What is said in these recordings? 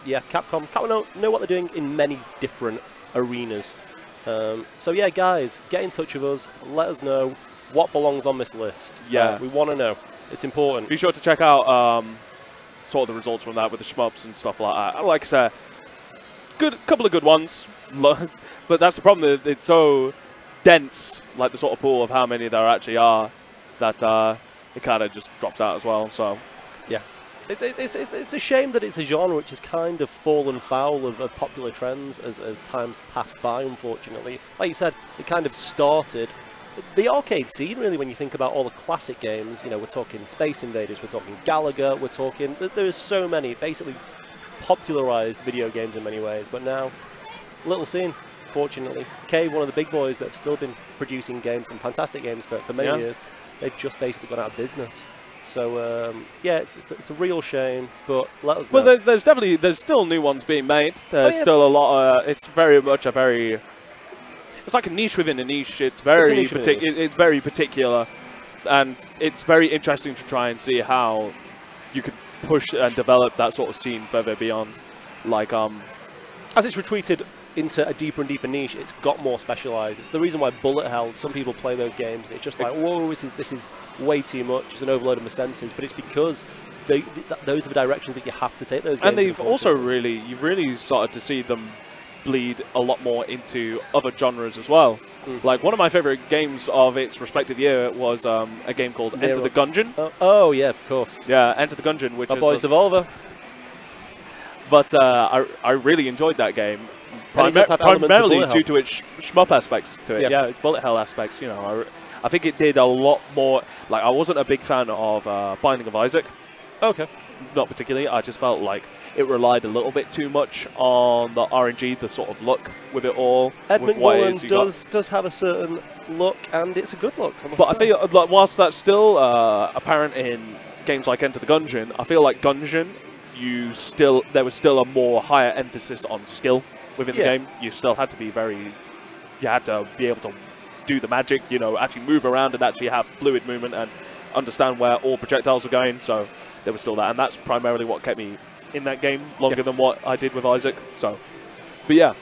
yeah, Capcom know what they're doing in many different arenas. So yeah, guys, get in touch with us. Let us know what belongs on this list. Yeah. We want to know. It's important. Be sure to check out sort of the results from that with the shmups and stuff like that. Like I said, couple of good ones. But that's the problem. That it's so dense, like the sort of pool of how many there actually are, that it kind of just drops out as well. So, yeah, it's a shame that it's a genre which has kind of fallen foul of popular trends as time's passed by. Unfortunately, like you said, it kind of started the arcade scene. Really, when you think about all the classic games, you know, we're talking Space Invaders, we're talking Galaga, we're talking. There's so many basically popularized video games in many ways, but now little scene. Fortunately, Cave, one of the big boys that have still been producing games and fantastic games for many years, they've just basically gone out of business. So yeah, it's a real shame. But let us know. Well, there's still new ones being made. There's still a lot. It's very much it's like a niche within a niche. It's very particular, and it's very interesting to try and see how you could push and develop that sort of scene further beyond. Like as it's retreated into a deeper and deeper niche, it's got more specialized. It's the reason why Bullet Hell, some people play those games, and it's just like, whoa, this is way too much. It's an overload of my senses. But it's because those are the directions that you have to take those games. And they've also you've really started to see them bleed a lot more into other genres as well. Like one of my favorite games of its respective year was a game called Enter the Gungeon. Oh yeah, of course. Yeah, Enter the Gungeon, which My boys Devolver. But I really enjoyed that game. Primarily due to its shmup aspects to it. Yeah, its bullet hell aspects. You know, I think it did a lot more. Like, I wasn't a big fan of Binding of Isaac. Okay. Not particularly. I just felt like it relied a little bit too much on the RNG, the sort of look with it all. Ed McMullen does have a certain look, and it's a good look. But I feel like whilst that's still apparent in games like Enter the Gungeon, I feel like Gungeon, there was still a more higher emphasis on skill within the game. You still had to be you had to be able to do the magic, you know, actually move around and actually have fluid movement and understand where all projectiles were going. So there was still that, and that's primarily what kept me in that game longer than what I did with Isaac. So, but yeah.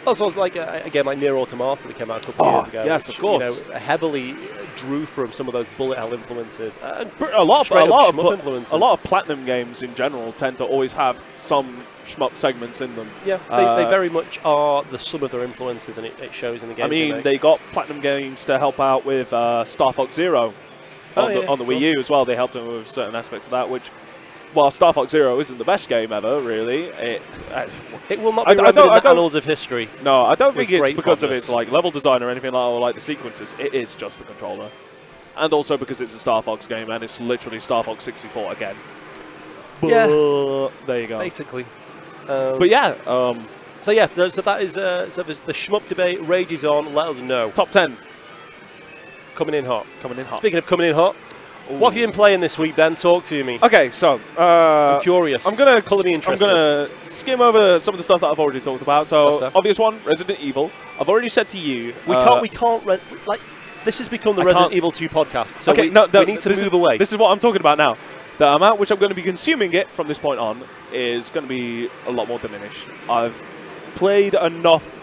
Also, like a game like Nier Automata that came out a couple of years ago. Yes, which, of course. You know, heavily drew from some of those bullet hell influences. And a lot of influences. A lot of Platinum games in general tend to always have some shmup segments in them. Yeah, they very much are the sum of their influences, and it shows in the game. I mean, they got Platinum games to help out with Star Fox Zero on the Wii U as well. They helped them with certain aspects of that, which, while Star Fox Zero isn't the best game ever, really, it will not be remembered in the annals of history. No, I don't think it's because of its like level design or anything like that, or like the sequences. It is just the controller, and also because it's a Star Fox game and it's literally Star Fox 64 again. Yeah, there you go. Basically. But yeah, so yeah, so that is so the shmup debate rages on. Let us know. Top 10 coming in hot. Coming in hot. Speaking of coming in hot, what have you been playing this week, Ben? Talk to me. Okay, so I'm curious. I'm gonna skim over some of the stuff that I've already talked about. So obvious one, Resident Evil. I've already said to you we can't like this has become the Resident Evil 2 podcast. So we need to move away. This is what I'm talking about now. The amount which I'm going to be consuming it from this point on is going to be a lot more diminished. I've played enough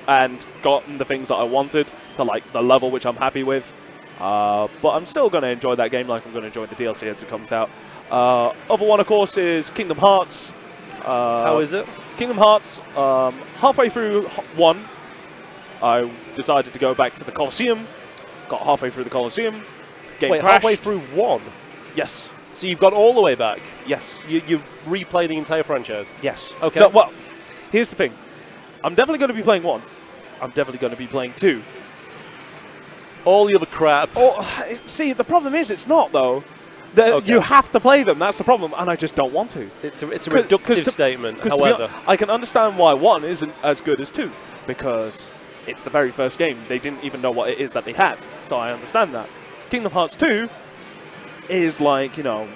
and gotten the things that I wanted to like the level which I'm happy with. But I'm still going to enjoy that game like I'm going to enjoy the DLC as it comes out. Other one, of course, is Kingdom Hearts. How is it? Kingdom Hearts, halfway through 1, I decided to go back to the Colosseum. Got halfway through the Colosseum. Game crashed. Halfway through 1? Yes. So you've got all the way back? Yes. You replay the entire franchise? Yes. Okay. No, well, here's the thing. I'm definitely going to be playing 1. I'm definitely going to be playing 2. All the other crap. Oh, see, the problem is it's not, though. You have to play them. That's the problem, and I just don't want to. It's a reductive statement, however. I can understand why 1 isn't as good as 2, because it's the very first game. They didn't even know what it is that they had, so I understand that. Kingdom Hearts 2 is like, you know,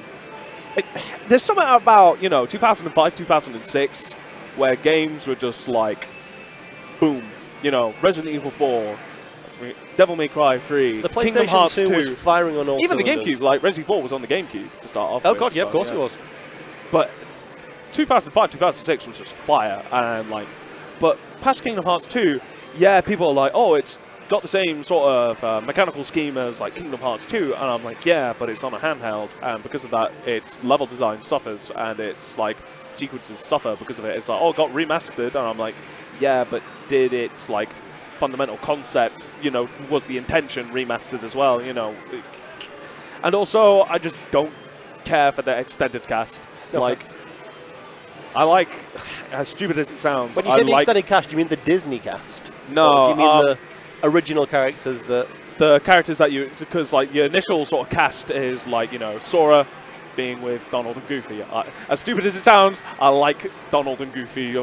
there's something about, you know, 2005, 2006, where games were just like, boom, you know, Resident Evil 4, Devil May Cry 3, the PlayStation Kingdom Hearts 2 was firing on all even cylinders. the GameCube, like Resident 4 was on the GameCube to start off with. God, yeah, of course it was. But 2005, 2006 was just fire, and like, but past Kingdom Hearts 2, yeah, people are like, oh, it's got the same sort of mechanical scheme as like Kingdom Hearts 2, and I'm like, yeah, but it's on a handheld, and because of that, its level design suffers, and it's like sequences suffer because of it. It's like, oh, it got remastered, and I'm like, yeah, but did its like fundamental concept, you know, was the intention remastered as well, you know? And also, I just don't care for the extended cast. Okay. Like, I like, as stupid as it sounds, When you say the extended cast, you mean the Disney cast? No, Or do you mean the original characters that... the characters that you, because like your initial sort of cast is like, you know, Sora being with Donald and Goofy. As stupid as it sounds, I like Donald and Goofy.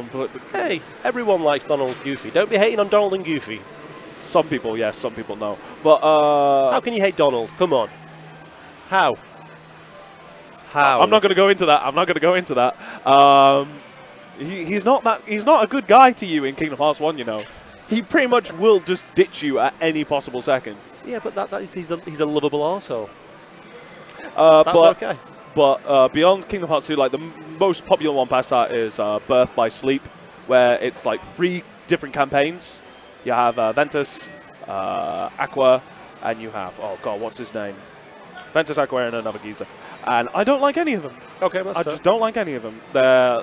Hey, everyone likes Donald and Goofy. Don't be hating on Donald and Goofy. Some people, yes, some people no. But how can you hate Donald? Come on. How? How? I'm not going to go into that. I'm not going to go into that. He's not that. He's not a good guy to you in Kingdom Hearts 1. You know, he pretty much will just ditch you at any possible second. Yeah, but he's a lovable arsehole. That's but okay. But beyond Kingdom Hearts 2, like the most popular one past that is Birth by Sleep, where it's like 3 different campaigns. You have Ventus, Aqua, and you have, oh god, what's his name? Ventus, Aqua, and another geezer. And I don't like any of them. Okay, that's I fair. just don't like any of them. They're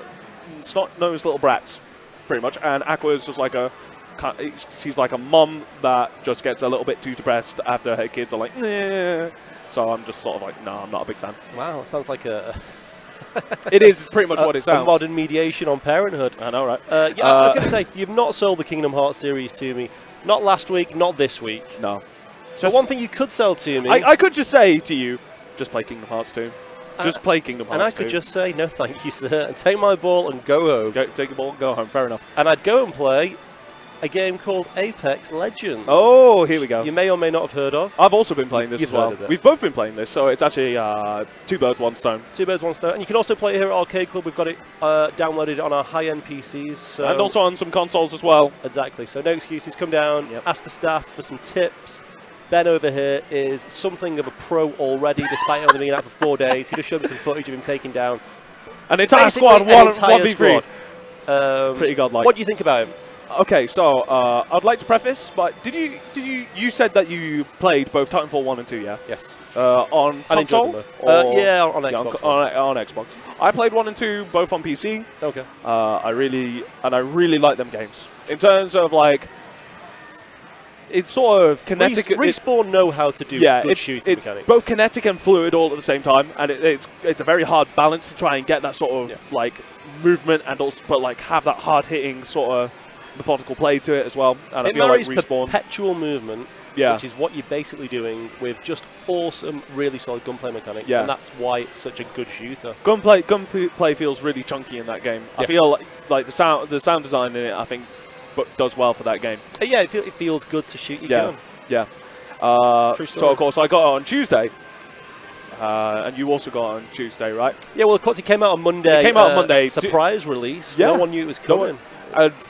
snot-nosed little brats, pretty much. And Aqua is just like she's like a mum that just gets a little bit too depressed after her kids are like, nah. So I'm just sort of like, no, I'm not a big fan. Wow, it sounds like a... It is pretty much what it sounds. A modern mediation on parenthood. I know, right? Yeah, I was going to say, you've not sold the Kingdom Hearts series to me. Not last week, not this week. No. So one thing you could sell to me... I could just say to you, just play Kingdom Hearts 2. Just play Kingdom Hearts 2. And I could just say, no thank you, sir, and take my ball and go home. Take your ball and go home, fair enough. And I'd go and play a game called Apex Legends. Oh, here we go. You may or may not have heard of. I've also been playing this You've as well. heard of it. We've both been playing this, so it's actually 2 birds, 1 stone. 2 birds, 1 stone. And you can also play it here at Arcade Club. We've got it downloaded on our high-end PCs. So And also on some consoles as well. Exactly. So no excuses. Come down, ask the staff for some tips. Ben over here is something of a pro already, despite only being out for 4 days. He just showed me some footage of him taking down an entire basically squad, an entire 1v3. squad. Pretty godlike. What do you think about him? Okay, so I'd like to preface, but you said that you played both Titanfall 1 and 2, yeah? Yes. On console? Yeah, on Xbox. On Xbox. I played 1 and 2 both on PC. Okay. I really like them games. In terms of like, it's sort of kinetic. Respawn know how to do good shooting it's mechanics. both kinetic and fluid all at the same time, and it's a very hard balance to try and get that sort of like movement and also but like have that hard hitting sort of methodical play to it as well. And I feel like Respawn perpetual movement, which is what you're basically doing with just awesome, really solid gunplay mechanics, and that's why it's such a good shooter. Gunplay feels really chunky in that game. I feel like the sound design in it, I think, does well for that game. Yeah, it feels good to shoot your gun. Yeah. So of course I got it on Tuesday. And you also got it on Tuesday, right? Yeah, well, of course, it came out on Monday. It came out on Monday. Surprise release. Yeah. No one knew it was coming.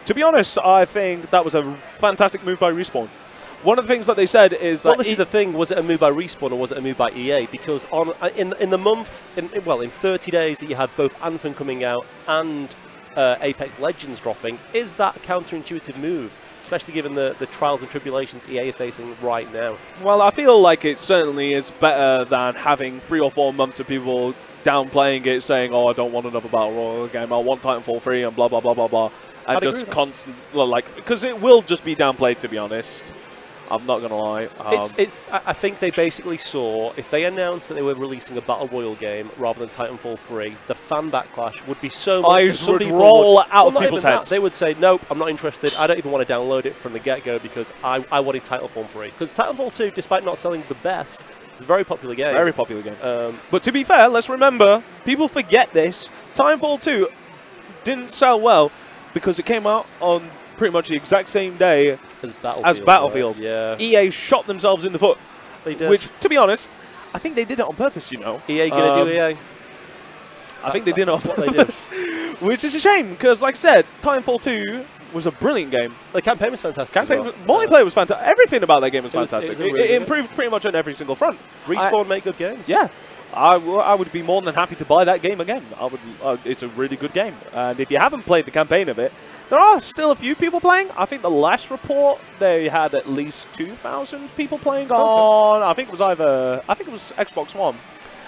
To be honest, I think that was a fantastic move by Respawn. One of the things that they said is that... Well, this is the thing. Was it a move by Respawn or was it a move by EA? Because in the month, in 30 days that you had both Anthem coming out and Apex Legends dropping, is that a counterintuitive move? Especially given the trials and tribulations EA are facing right now. Well, I feel like it certainly is better than having 3 or 4 months of people downplaying it, saying, oh, I don't want another Battle Royale game, I want Titanfall 3 and blah, blah, blah, blah, blah. And just constant, like, because it will just be downplayed, to be honest. I'm not going to lie. I think they basically saw, if they announced that they were releasing a Battle Royale game rather than Titanfall 3, the fan backlash would be so much. Eyes would roll out of people's heads. They would say, nope, I'm not interested. I don't even want to download it from the get-go because I wanted Titanfall 3. Because Titanfall 2, despite not selling the best, it's a very popular game. Very popular game. But to be fair, let's remember, people forget this. Titanfall 2 didn't sell well because it came out on pretty much the exact same day as Battlefield. Yeah. EA shot themselves in the foot. They did. Which, to be honest, I think they did it on purpose, you know. EA gonna do EA. I think they did it on purpose. Which is a shame, because like I said, Titanfall 2 was a brilliant game. The campaign was fantastic. Multiplayer was fantastic. Everything about that game was fantastic. It It improved pretty much on every single front. Respawn make good games. Yeah. I would be more than happy to buy that game again. It's a really good game. And if you haven't played the campaign of it, there are still a few people playing. I think the last report, they had at least 2,000 people playing on, I think it was Xbox One.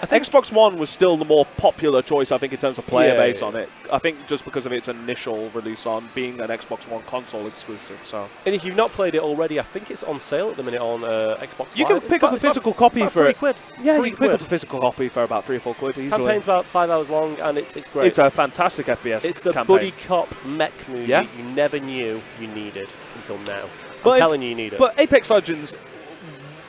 Xbox One was still the more popular choice, I think, in terms of player base on it. I think just because of its initial release on being an Xbox One console exclusive. So, and if you've not played it already, I think it's on sale at the minute on Xbox Live. You can pick up a physical copy for £3. Yeah, you can pick up a physical copy for about £3 or £4 easily. Campaign's about 5 hours long, and it's great. It's a fantastic FPS. It's the campaign. buddy cop mech movie you never knew you needed until now. I'm telling you need it. But Apex Legends,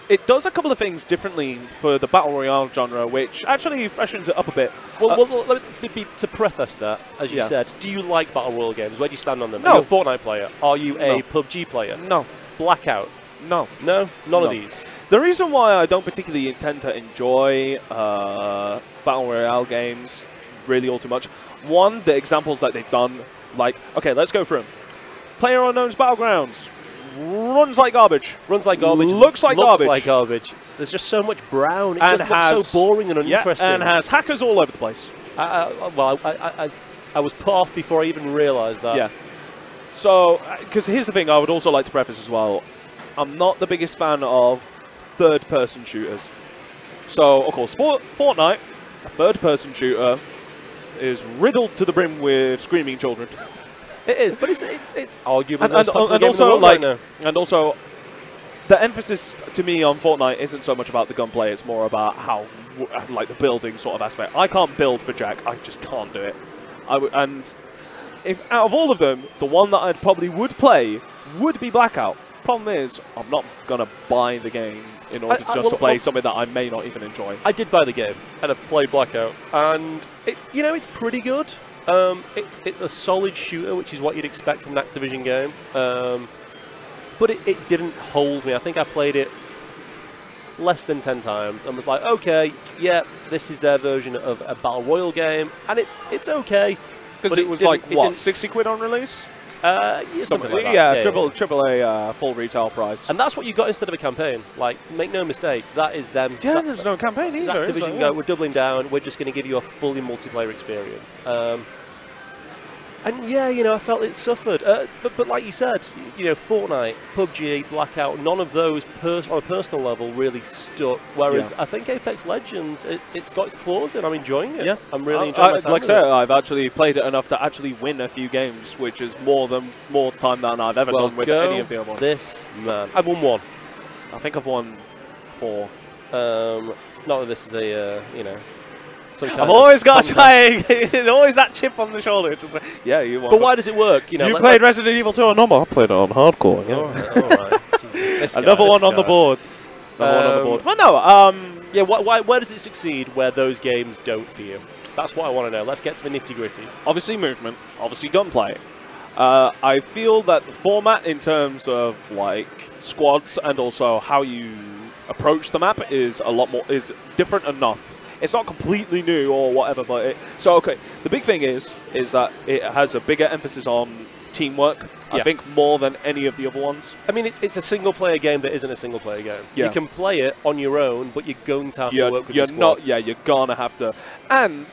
it does a couple of things differently for the Battle Royale genre, which actually freshens it up a bit. Well, let me to preface that, as you said, do you like Battle Royale games? Where do you stand on them? No. Are you a Fortnite player? Are you a PUBG player? No. Blackout? No. No? None of these? The reason why I don't particularly intend to enjoy Battle Royale games really all too much, one, the examples that they've done, like, okay, let's go through them. PlayerUnknown's Battlegrounds. Runs like garbage. Runs like garbage. Looks like garbage. Looks like garbage. There's just so much brown. It just looks so boring and uninteresting. And has hackers all over the place. I was put off before I even realised that. Yeah. So, because here's the thing I would also like to preface as well. I'm not the biggest fan of third-person shooters. So, of course, Fortnite, a third-person shooter, is riddled to the brim with screaming children. It is, but it's arguably and also, the emphasis to me on Fortnite isn't so much about the gunplay; it's more about how, like, the building sort of aspect. I can't build for Jack; I just can't do it. And if out of all of them, the one that I probably would play would be Blackout. Problem is, I'm not gonna buy the game in order to play something that I may not even enjoy. I did buy the game and I played Blackout, and it's pretty good. It's a solid shooter, which is what you'd expect from an Activision game. But it didn't hold me. I think I played it less than 10 times and was like, okay, yeah, this is their version of a Battle Royale game, and it's okay. Because it was like, what, 60 quid on release? Something like that. Yeah, triple A full retail price. And that's what you got instead of a campaign. Like, make no mistake, that is them. Yeah, there's no campaign either. Activision go, we're doubling down, we're just going to give you a fully multiplayer experience. And yeah, I felt it suffered. But like you said, Fortnite, PUBG, Blackout, none of those on a personal level really stuck. Whereas I think Apex Legends, it's got its claws in. I'm enjoying it. Yeah, I'm really enjoying it. Like I said, I've actually played it enough to actually win a few games, which is more time than I've ever done with any of the other ones. This man, I've won 1. I think I've won 4. Not that this is a I've always got trying. Always that chip on the shoulder. It's just like, yeah, you won. But why does it work? You played Resident Evil 2 on normal. I played it on hardcore. Yeah. All right. Another one on the board. Well, no. Where does it succeed where those games don't for you? That's what I want to know. Let's get to the nitty-gritty. Obviously movement. Obviously gunplay. I feel that the format in terms of like squads and also how you approach the map is different enough. It's not completely new or whatever, but the big thing is that it has a bigger emphasis on teamwork. I think more than any of the other ones. I mean, it's a single-player game that isn't a single-player game. Yeah. You can play it on your own, but you're going to have to work with your squad. You're gonna have to. And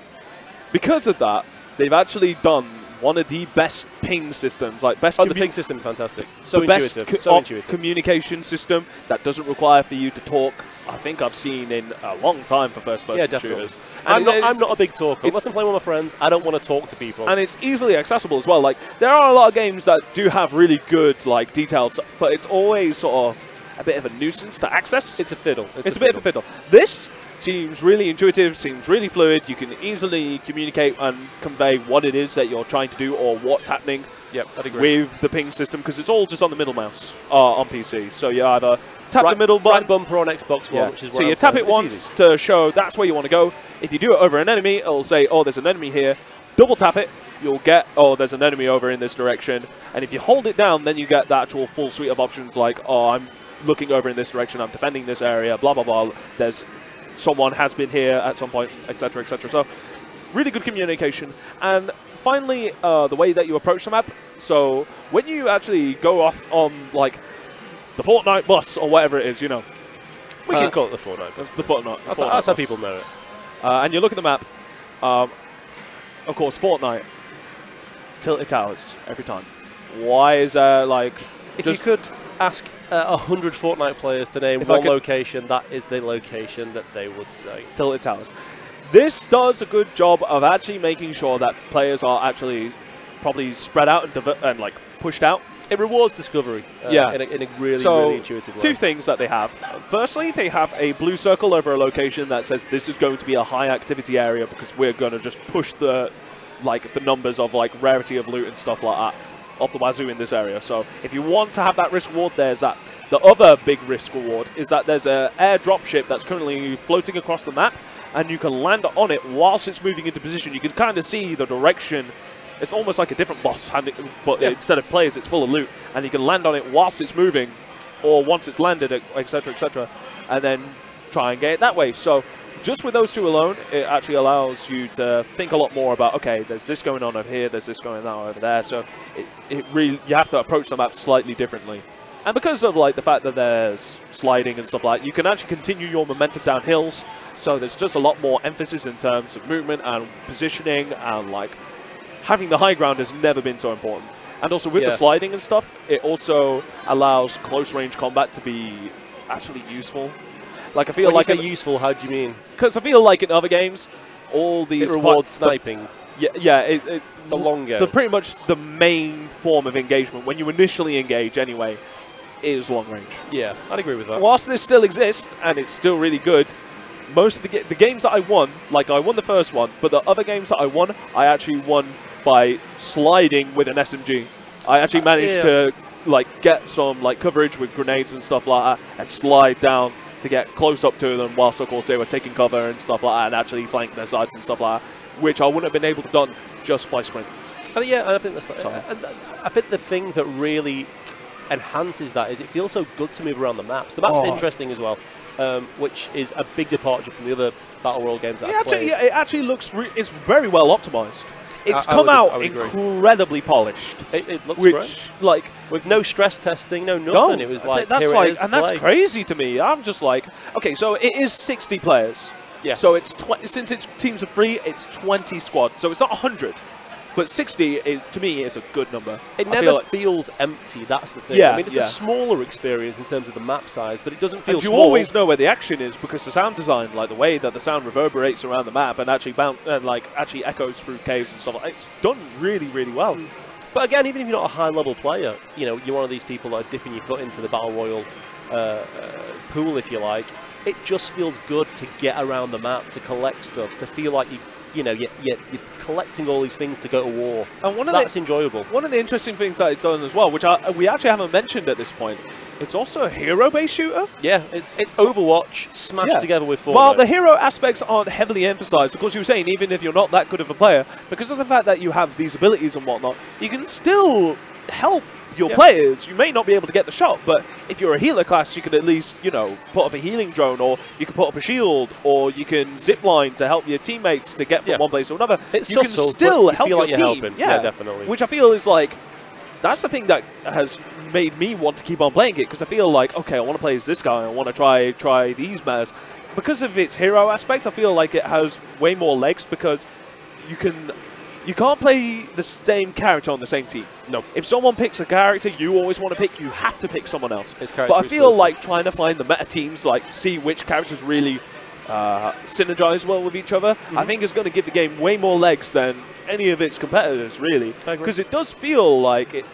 because of that, they've actually done one of the best ping systems, like best. The ping system is fantastic. So intuitive. Communication system that doesn't require for you to talk. I think I've seen in a long time for first-person shooters. And I'm not a big talker. Unless I'm playing with my friends, I don't want to talk to people. And it's easily accessible as well. Like, there are a lot of games that do have really good, like, details, but it's always sort of a bit of a nuisance to access. It's a fiddle. It's a bit of a fiddle. This seems really intuitive, seems really fluid. You can easily communicate and convey what it is that you're trying to do or what's happening. Yep, I'd agree. With the ping system, because it's all just on the middle mouse on PC. So you either tap the middle button. Right bumper on Xbox One, which is so you tap it once to show that's where you want to go. If you do it over an enemy, it'll say, oh, there's an enemy here. Double tap it, you'll get, oh, there's an enemy over in this direction. And if you hold it down, then you get the actual full suite of options like, oh, I'm looking over in this direction, I'm defending this area, blah, blah, blah. Someone has been here at some point, etc., etc. So really good communication. And finally, the way that you approach the map. So when you actually go off on, like, the Fortnite bus or whatever it is, We can call it the Fortnite bus. That's the Fortnite. That's how people know it. And you look at the map, of course, Fortnite, Tilted Towers every time. Why is there like... If you could ask 100 Fortnite players to name one location, that is the location that they would say. Tilted Towers. This does a good job of actually making sure that players are actually probably spread out and like pushed out. It rewards discovery in a really, really intuitive way. Two things that they have. Firstly, they have a blue circle over a location that says this is going to be a high activity area because we're going to just push the numbers of like rarity of loot and stuff like that up the wazoo in this area. So if you want to have that risk reward, there's that. The other big risk reward is that there's an air drop ship that's currently floating across the map, and you can land on it whilst it's moving into position. You can kind of see the direction. It's almost like a different boss, but instead of players, it's full of loot, and you can land on it whilst it's moving, or once it's landed, etc., and then try and get it that way. So just with those two alone, it actually allows you to think a lot more about, okay, there's this going on over here, there's this going on over there. So it really, you have to approach the map slightly differently. And because of like the fact that there's sliding and stuff like that, you can actually continue your momentum down hills. So there's just a lot more emphasis in terms of movement and positioning, and like having the high ground has never been so important. And also with the sliding and stuff, it also allows close range combat to be actually useful. Like I feel when like you say useful, how do you mean? Because I feel like in other games, all these rewards sniping. The longer. So pretty much the main form of engagement when you initially engage anyway is long range. Yeah, I'd agree with that. Whilst this still exists and it's still really good, most of the games that I won, like I won the first one, but the other games that I won, I actually won by sliding with an SMG. I actually managed to like get some like coverage with grenades and stuff like that, and slide down to get close up to them whilst of course they were taking cover and stuff like that, and actually flank their sides and stuff like that, which I wouldn't have been able to done just by sprint. I think that's I think the thing that really enhances that is it feels so good to move around the maps. The map's interesting as well, which is a big departure from the other Battle Royale games that I've played. It actually looks it's very well optimized. It's come out incredibly polished. It looks great. Like with no stress testing, no nothing. It was like that's crazy to me. I'm just like, okay, so it is 60 players. Yeah. So it's since it's teams of 3, it's 20 squads. So it's not 100. But 60, to me, is a good number. It never feels empty, that's the thing. Yeah, I mean, it's a smaller experience in terms of the map size, but it doesn't feel small. You always know where the action is because the sound design, like the way that the sound reverberates around the map and actually actually echoes through caves and stuff like that, it's done really, really well. But again, even if you're not a high-level player, you know, you're one of these people that are dipping your foot into the Battle Royale pool, if you like, it just feels good to get around the map, to collect stuff, to feel like you're collecting all these things to go to war. And that's enjoyable. One of the interesting things that it's done as well, which we actually haven't mentioned at this point, it's also a hero-based shooter. Yeah, it's Overwatch smashed together with Fortnite. Well, the hero aspects aren't heavily emphasized. Of course, you were saying, even if you're not that good of a player, because of the fact that you have these abilities and whatnot, you can still help your players. You may not be able to get the shot, but if you're a healer class, you could at least, you know, put up a healing drone, or you can put up a shield, or you can zip line to help your teammates to get from one place to another. It's you can still help your team. Helping. Yeah, definitely. Which I feel is like, that's the thing that has made me want to keep on playing it, because I feel like, okay, I want to play as this guy, I want to try these metas. Because of its hero aspect, I feel like it has way more legs, because you can't play the same character on the same team. No. If someone picks a character you always want to pick, you have to pick someone else. But I feel like trying to find the meta teams, like see which characters really synergize well with each other, I think is going to give the game way more legs than any of its competitors, really. Because it does feel like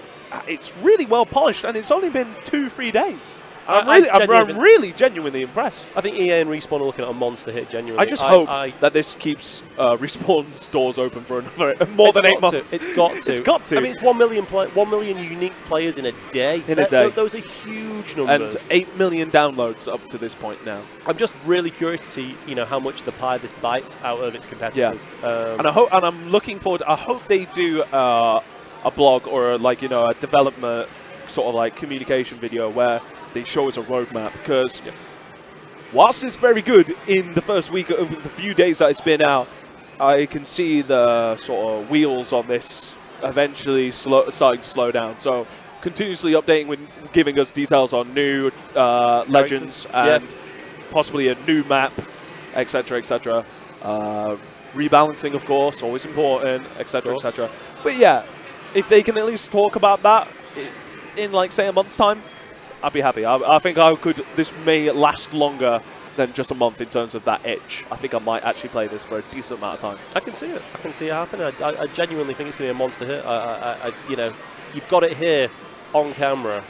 it's really well polished, and it's only been 2-3 days. I'm really genuinely impressed. I think EA and Respawn are looking at a monster hit, genuinely. I just hope that this keeps Respawn's doors open for another more than 8 months. It's got to. It's got to. I mean, it's 1 million unique players in a day. Those are huge numbers. And 8 million downloads up to this point now. I'm just really curious to see, you know, how much the pie this bites out of its competitors. Yeah. And I'm looking forward. I hope they do a blog or a development sort of like communication video where they show us a roadmap, because whilst it's very good in the first week of the few days that it's been out, I can see the sort of wheels on this eventually starting to slow down. So continuously updating with giving us details on new legends and possibly a new map, etc., etc. Rebalancing, of course, always important, etc., etc. But yeah, if they can at least talk about that in, like, say, a month's time, I'd be happy. I think this may last longer than just a month in terms of that itch. I think I might actually play this for a decent amount of time. I can see it. I can see it happening. I genuinely think it's going to be a monster hit. You know, you've got it here on camera.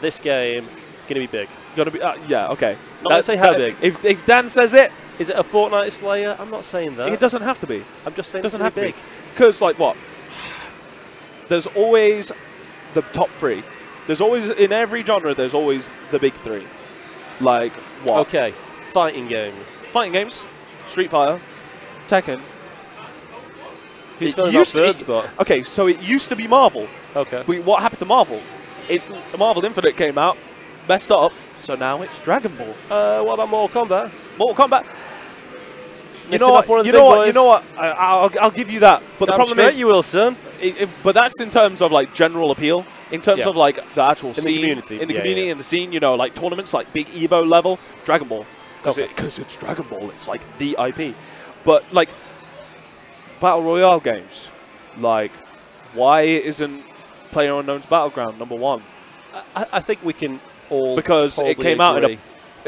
This game going to be big. Gonna be yeah, okay. Not going to say how big. If Dan says it, is it a Fortnite Slayer? I'm not saying that. It doesn't have to be. I'm just saying it doesn't have to be. Because like what? There's always the top 3. There's always in every genre. There's always the big 3. Like what? Okay, fighting games. Fighting games. Street Fighter, Tekken. Who's filling that third spot? Okay, so it used to be Marvel. Okay. What happened to Marvel? Marvel Infinite came out, messed up, so now it's Dragon Ball. What about Mortal Kombat? Mortal Kombat. You know what? You know what? I'll give you that. But the problem is, you will, son. But that's in terms of like general appeal. In terms of like the actual scene, community, in the community, in the scene, you know, like tournaments, like big Evo level, Dragon Ball, because it's Dragon Ball. It's like the IP. But like Battle Royale games, like why isn't PlayerUnknown's Battleground #1? I think we can all because it came out in an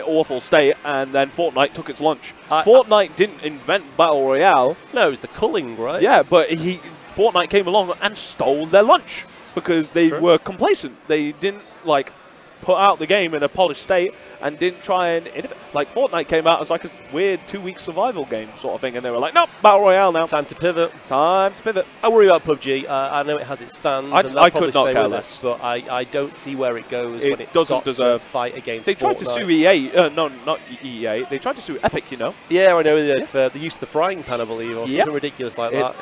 awful state, and then Fortnite took its lunch. Fortnite didn't invent Battle Royale. No, it was the culling, right? Yeah, but Fortnite came along and stole their lunch because they were complacent. They didn't like put out the game in a polished state and didn't try and innovate. Like Fortnite came out as like a weird 2-week survival game sort of thing, and they were like, nope, Battle Royale now. Time to pivot. Time to pivot. I worry about PUBG. I know it has its fans. I could not care less. But I don't see where it goes when it doesn't deserve to fight against They tried Fortnite. to sue EA. No, not EA. They tried to sue Epic, you know. Yeah, I know. They did for the use of the frying pan, I believe, or something ridiculous like that.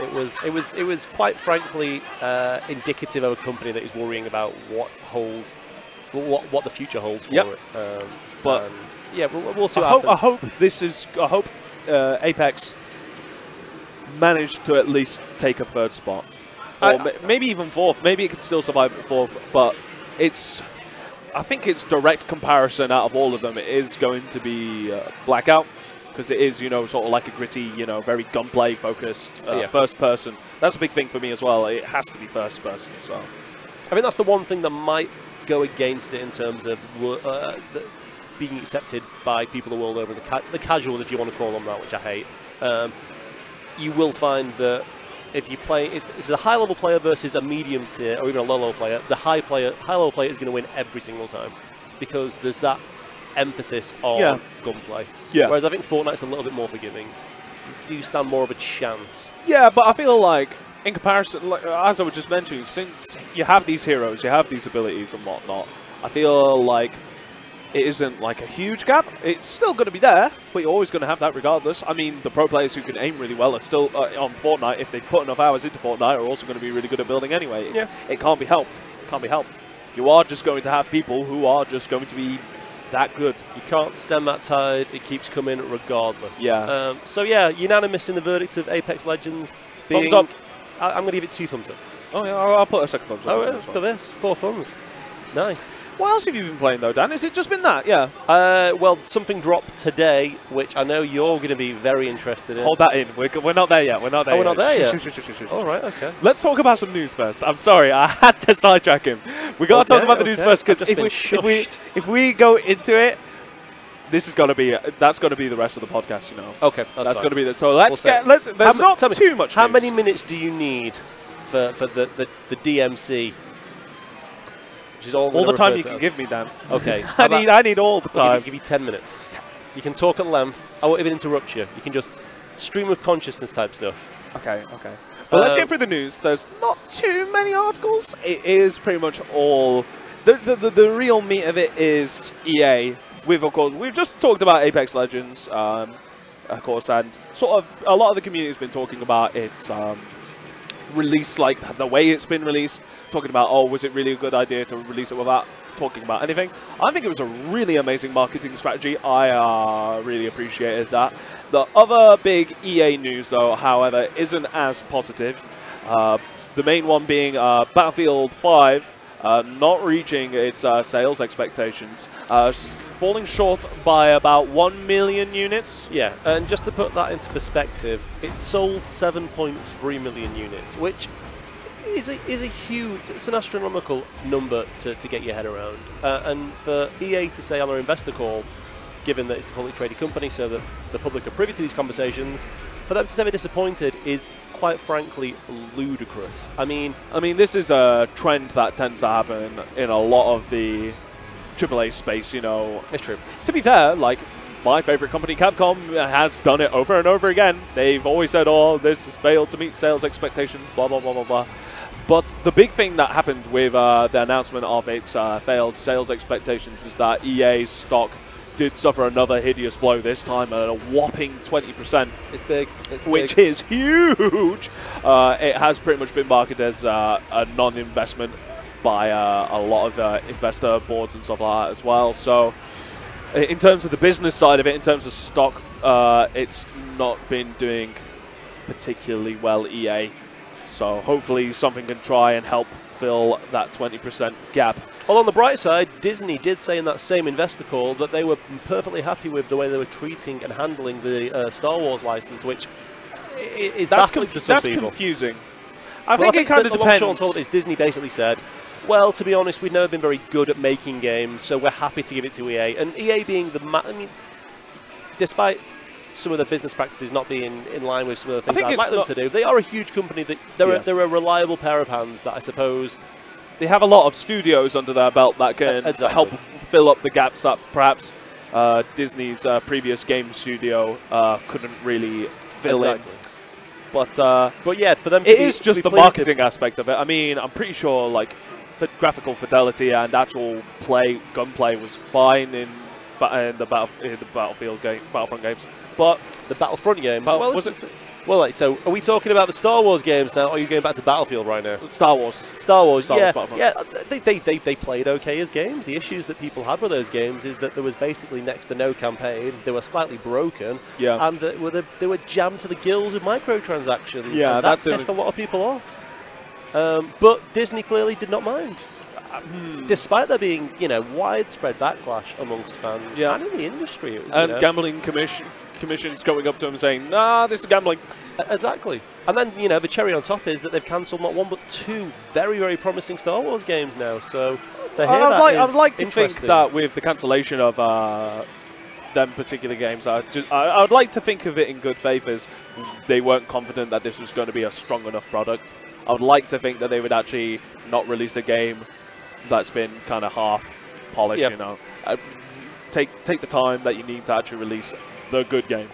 It was quite frankly indicative of a company that is worrying about what holds. What the future holds for it. But yeah, we'll see what happens. I hope Apex managed to at least take a 3rd spot, or maybe even 4th. Maybe it could still survive at 4th, but I think its direct comparison out of all of them, it is going to be Blackout, because it is, you know, sort of like a gritty, you know, very gunplay focused first person. That's a big thing for me as well. It has to be first person. So I think that's the one thing that might go against it in terms of being accepted by people the world over, the casuals, if you want to call them that, which I hate. You will find that if it's a high-level player versus a medium tier or even a low-level player, the high-level player is going to win every single time because there's that emphasis on gunplay. Yeah. Whereas I think Fortnite's a little bit more forgiving. You do stand more of a chance. Yeah, but I feel like in comparison, like, as I was just mentioning, since you have these heroes, you have these abilities and whatnot, I feel like it isn't like a huge gap. It's still going to be there, but you're always going to have that regardless. I mean, the pro players who can aim really well are still on Fortnite. If they put enough hours into Fortnite, are also going to be really good at building anyway. Yeah. It can't be helped. It can't be helped. You are just going to have people who are just going to be that good. You can't stem that tide. It keeps coming regardless. Yeah. So yeah, unanimous in the verdict of Apex Legends. Thumbs up. I'm going to give it 2 thumbs up. Oh yeah, I'll put a 2nd thumbs up. Oh yeah, for this, 4 thumbs. Nice. What else have you been playing though, Dan? Has it just been that? Yeah. Well, something dropped today, which I know you're going to be very interested in. Hold that in. We're not there yet. We're not there yet. We're not there yet? All right, okay. Let's talk about some news first. I'm sorry, I had to sidetrack him. We got to talk about the news first, because if we go into it, this is going to be that's going to be the rest of the podcast, you know. Okay, that's going to be the. So let's get. There's not too much. How many minutes do you need for the DMC? Which is all the time you can give me, Dan. Okay. I need all the time. I'll give you 10 minutes. You can talk at length. I won't even interrupt you. You can just stream of consciousness type stuff. Okay. But let's get through the news. There's not too many articles. It is pretty much all. The real meat of it is EA. We've just talked about Apex Legends, of course, and sort of a lot of the community has been talking about its release, like the way it's been released, talking about, oh, was it really a good idea to release it without talking about anything? I think it was a really amazing marketing strategy. I really appreciated that. The other big EA news, though, however, isn't as positive. The main one being Battlefield 5 not reaching its sales expectations, falling short by about 1 million units. Yeah, and just to put that into perspective, it sold 7.3 million units, which is a huge, it's an astronomical number to get your head around. And for EA to say on our investor call, given that it's a publicly traded company, so that the public are privy to these conversations, for them to say they're disappointed is, quite frankly, ludicrous. I mean, this is a trend that tends to happen in a lot of the AAA space, you know. It's true. To be fair, like, my favorite company, Capcom, has done it over and over again. They've always said, oh, this has failed to meet sales expectations, blah, blah, blah, blah, blah. But the big thing that happened with the announcement of its failed sales expectations is that EA's stock did suffer another hideous blow, this time at a whopping 20%. It's big. Which is huge. It has pretty much been marketed as a non-investment by a lot of investor boards and stuff like that as well. So in terms of the business side of it, in terms of stock, it's not been doing particularly well, EA. So hopefully something can try and help fill that 20% gap. Well, on the bright side, Disney did say in that same investor call that they were perfectly happy with the way they were treating and handling the Star Wars license, which is baffling for some people. That's confusing. I think it kind of depends. The long short is Disney basically said, well, to be honest, we've never been very good at making games, so we're happy to give it to EA. And EA being despite some of their business practices not being in line with some of the things I'd like them to do, they are a huge company. They're a reliable pair of hands that I suppose... They have a lot of studios under their belt that can help fill up the gaps that perhaps Disney's previous game studio couldn't really fill in. But yeah, for them, it is just the marketing aspect of it. I mean, I'm pretty sure like graphical fidelity and actual gunplay was fine in the Battlefront games, but the Battlefront games. Well, so are we talking about the Star Wars games now, or are you going back to Battlefield right now? Star Wars. Yeah. They played okay as games. The issues that people had with those games is that there was basically next to no campaign. They were slightly broken. Yeah. And they were jammed to the gills with microtransactions. Yeah, and that pissed a lot of people off. But Disney clearly did not mind. Despite there being, widespread backlash amongst fans and in the industry. It was, and gambling commissions going up to them saying, nah, this is gambling. Exactly. And then, the cherry on top is that they've cancelled not one but two very, very promising Star Wars games now. So to hear I'd like to think that with the cancellation of them particular games, I would like to think of it in good faith as they weren't confident that this was going to be a strong enough product. I would like to think that they would actually not release a game that's been kind of half polished, Take the time that you need to actually release the good game.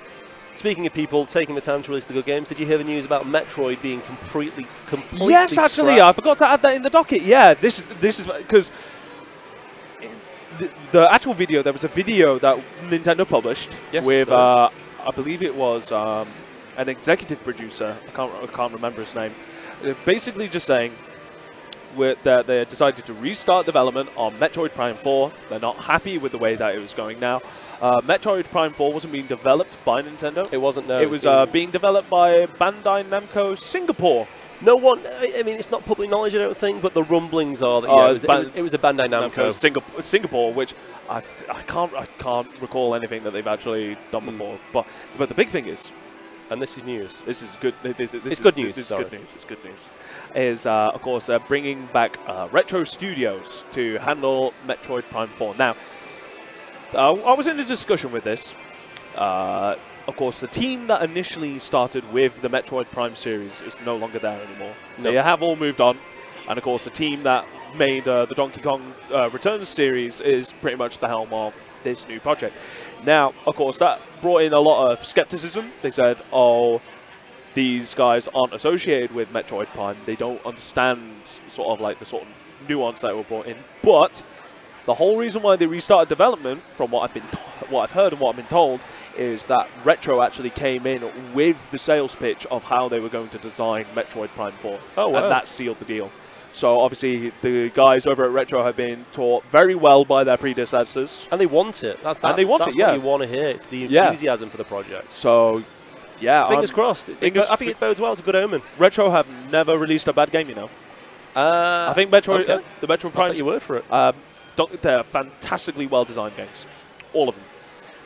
Speaking of people taking the time to release the good games, did you hear the news about Metroid being completely Yes, actually, I forgot to add that in the docket. Yeah, this is because the actual video, there was a video that Nintendo published with I believe it was an executive producer. I can't remember his name. Basically, just saying that they decided to restart development on Metroid Prime 4. They're not happy with the way that it was going now. Metroid Prime 4 wasn't being developed by Nintendo. It wasn't, no. It was being developed by Bandai Namco Singapore. No one, I mean, it's not public knowledge, I don't think, but the rumblings are that it was a Bandai Namco. Singapore, which I can't recall anything that they've actually done before. But the big thing is, and this is news. This is good. It's good news. It's good news. It's good news. Is of course bringing back Retro Studios to handle Metroid Prime 4. Now, I was in a discussion with this. Of course, the team that initially started with the Metroid Prime series is no longer there anymore. Nope. They have all moved on. And of course, the team that made the Donkey Kong Returns series is pretty much the helm of this new project. Now, of course, that brought in a lot of skepticism. They said, oh, these guys aren't associated with Metroid Prime. They don't understand sort of nuance that were brought in. But the whole reason why they restarted development, from what I've heard and what I've been told, is that Retro actually came in with the sales pitch of how they were going to design Metroid Prime 4. Oh, wow. And that sealed the deal. So obviously the guys over at Retro have been taught very well by their predecessors. And they want it. That's what you want to hear. It's the enthusiasm for the project. So, yeah. Fingers crossed. I think it bodes well. It's a good omen. Retro have never released a bad game, I think Metroid, okay. the Metroid I'll Prime. take your word for it. They're fantastically well designed games, all of them.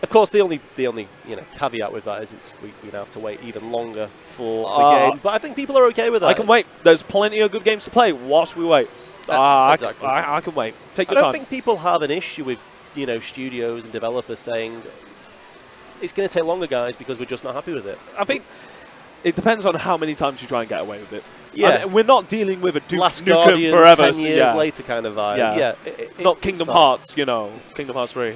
Of course, the only caveat with that is we now have to wait even longer for the game. But I think people are okay with that. I can wait. There's plenty of good games to play whilst we wait. Exactly. I can wait. Take I your don't time. think people have an issue with studios and developers saying it's going to take longer, guys, because we're just not happy with it. I think it depends on how many times you try and get away with it. Yeah, we're not dealing with a Last Nukem Guardian, forever. 10 years later kind of vibe. Yeah. Not Kingdom Hearts, Kingdom Hearts 3.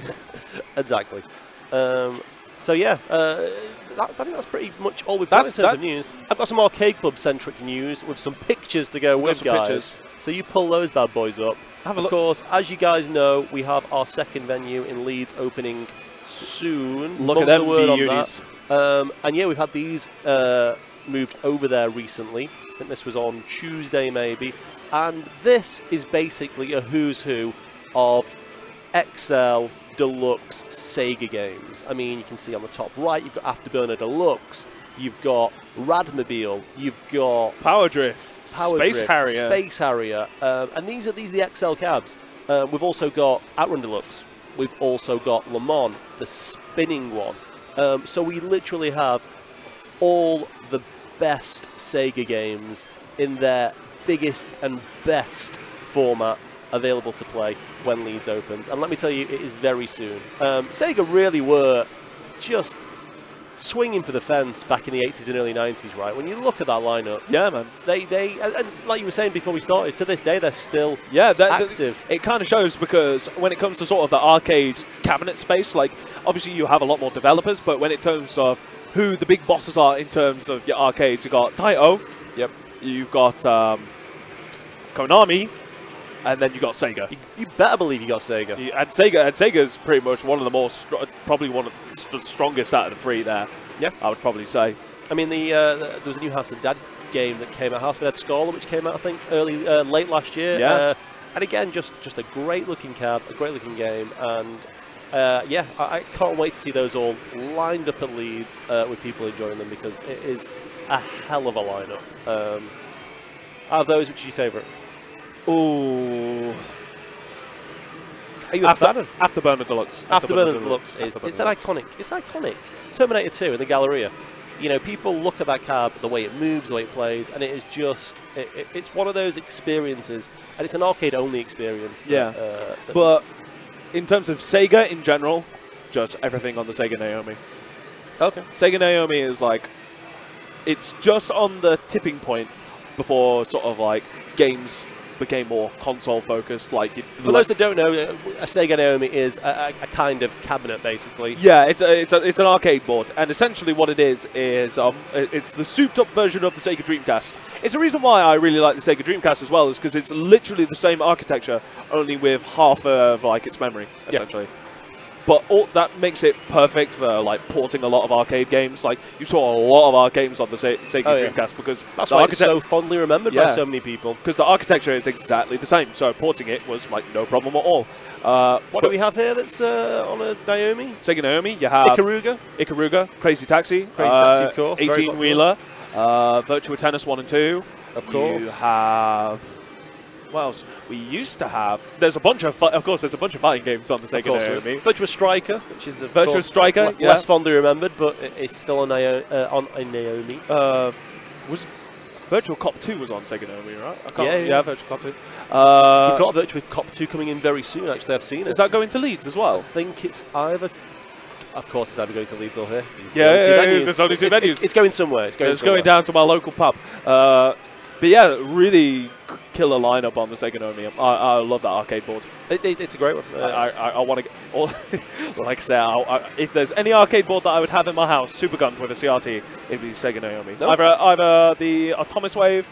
Exactly. So yeah, I think that's pretty much all we've got in terms of news. I've got some Arcade Club-centric news with some pictures to go with, guys. Pictures. So you pull those bad boys up. Have a look. Of course, as you guys know, we have our second venue in Leeds opening soon. Look at them word on beauties. that. And yeah, we've had these moved over there recently. I think this was on Tuesday maybe. And this is basically a who's who of XL Deluxe Sega games. I mean, you can see on the top right, you've got Afterburner Deluxe, you've got Radmobile, you've got Power Drift, Space Harrier, and these are the XL cabs. We've also got Outrun Deluxe. We've also got Le Mans, it's the spinning one. So we literally have all the best Sega games in their biggest and best format available to play when Leeds opens. And let me tell you, it is very soon. Sega really were just swinging for the fence back in the 80s and early 90s, right? When you look at that lineup, yeah, man, and like you were saying before we started, to this day they're still active. It kind of shows, because when it comes to sort of the arcade cabinet space, like obviously you have a lot more developers, but when it terms of who the big bosses are in terms of your arcades, you got Taito, yep, you've got Konami, and then you got Sega. You better believe you got Sega. And Sega's pretty much one of the more, probably one of the strongest out of the three there. Yeah, I would probably say. I mean, there was a new House of the Dead game that came out, House of the Dead Scholar, which came out I think late last year. Yeah. And again, just a great looking cab, a great looking game, and yeah, I can't wait to see those all lined up at Leeds with people enjoying them, because it is a hell of a lineup. Out of those, which is your favourite? Ooh. Are you a fan of Afterburner Deluxe? Afterburner Deluxe is it's iconic. Terminator 2 in the Galleria. You know, people look at that cab, the way it moves, the way it plays, and it is just it's one of those experiences, and it's an arcade-only experience. That, but in terms of Sega in general, just everything on the Sega Naomi. Okay. Sega Naomi is like, it's just on the tipping point before sort of like games became more console focused. Like, for those that don't know, a Sega Naomi is a kind of cabinet, basically. Yeah, it's an arcade board, and essentially what it is it's the souped up version of the Sega Dreamcast. It's the reason why I really like the Sega Dreamcast as well, is because it's literally the same architecture, only with half of like its memory, essentially. Yeah. But that makes it perfect for like porting a lot of arcade games. Like, you saw a lot of arcade games on the Sega Dreamcast, because that's why it's so fondly remembered by so many people. Because the architecture is exactly the same, so porting it was like no problem at all. What do we have here that's on a Naomi? Sega Naomi, you have Ikaruga, Crazy Taxi, of course, 18-wheeler, Virtua Tennis 1 and 2. Of course. You have... What else? We used to have... There's a bunch of fighting games on the Sega Naomi. Virtua Striker, which is Virtua Striker, less fondly remembered, but it's still on a Naomi. Was Virtual Cop 2 was on Sega Naomi, right? Yeah, Virtual Cop 2. We've got Virtua Cop 2 coming in very soon, actually. I've seen it. Is that going to Leeds as well? I think it's either... Of course, it's either going to Leeds or here. There's only two venues. It's going somewhere. It's going down to my local pub. But yeah, really killer lineup on the Sega Naomi. I love that arcade board. It's a great one. I want to, like I said, if there's any arcade board that I would have in my house, Super Gun with a CRT, it'd be Sega Naomi. Nope. Either the Atomis Wave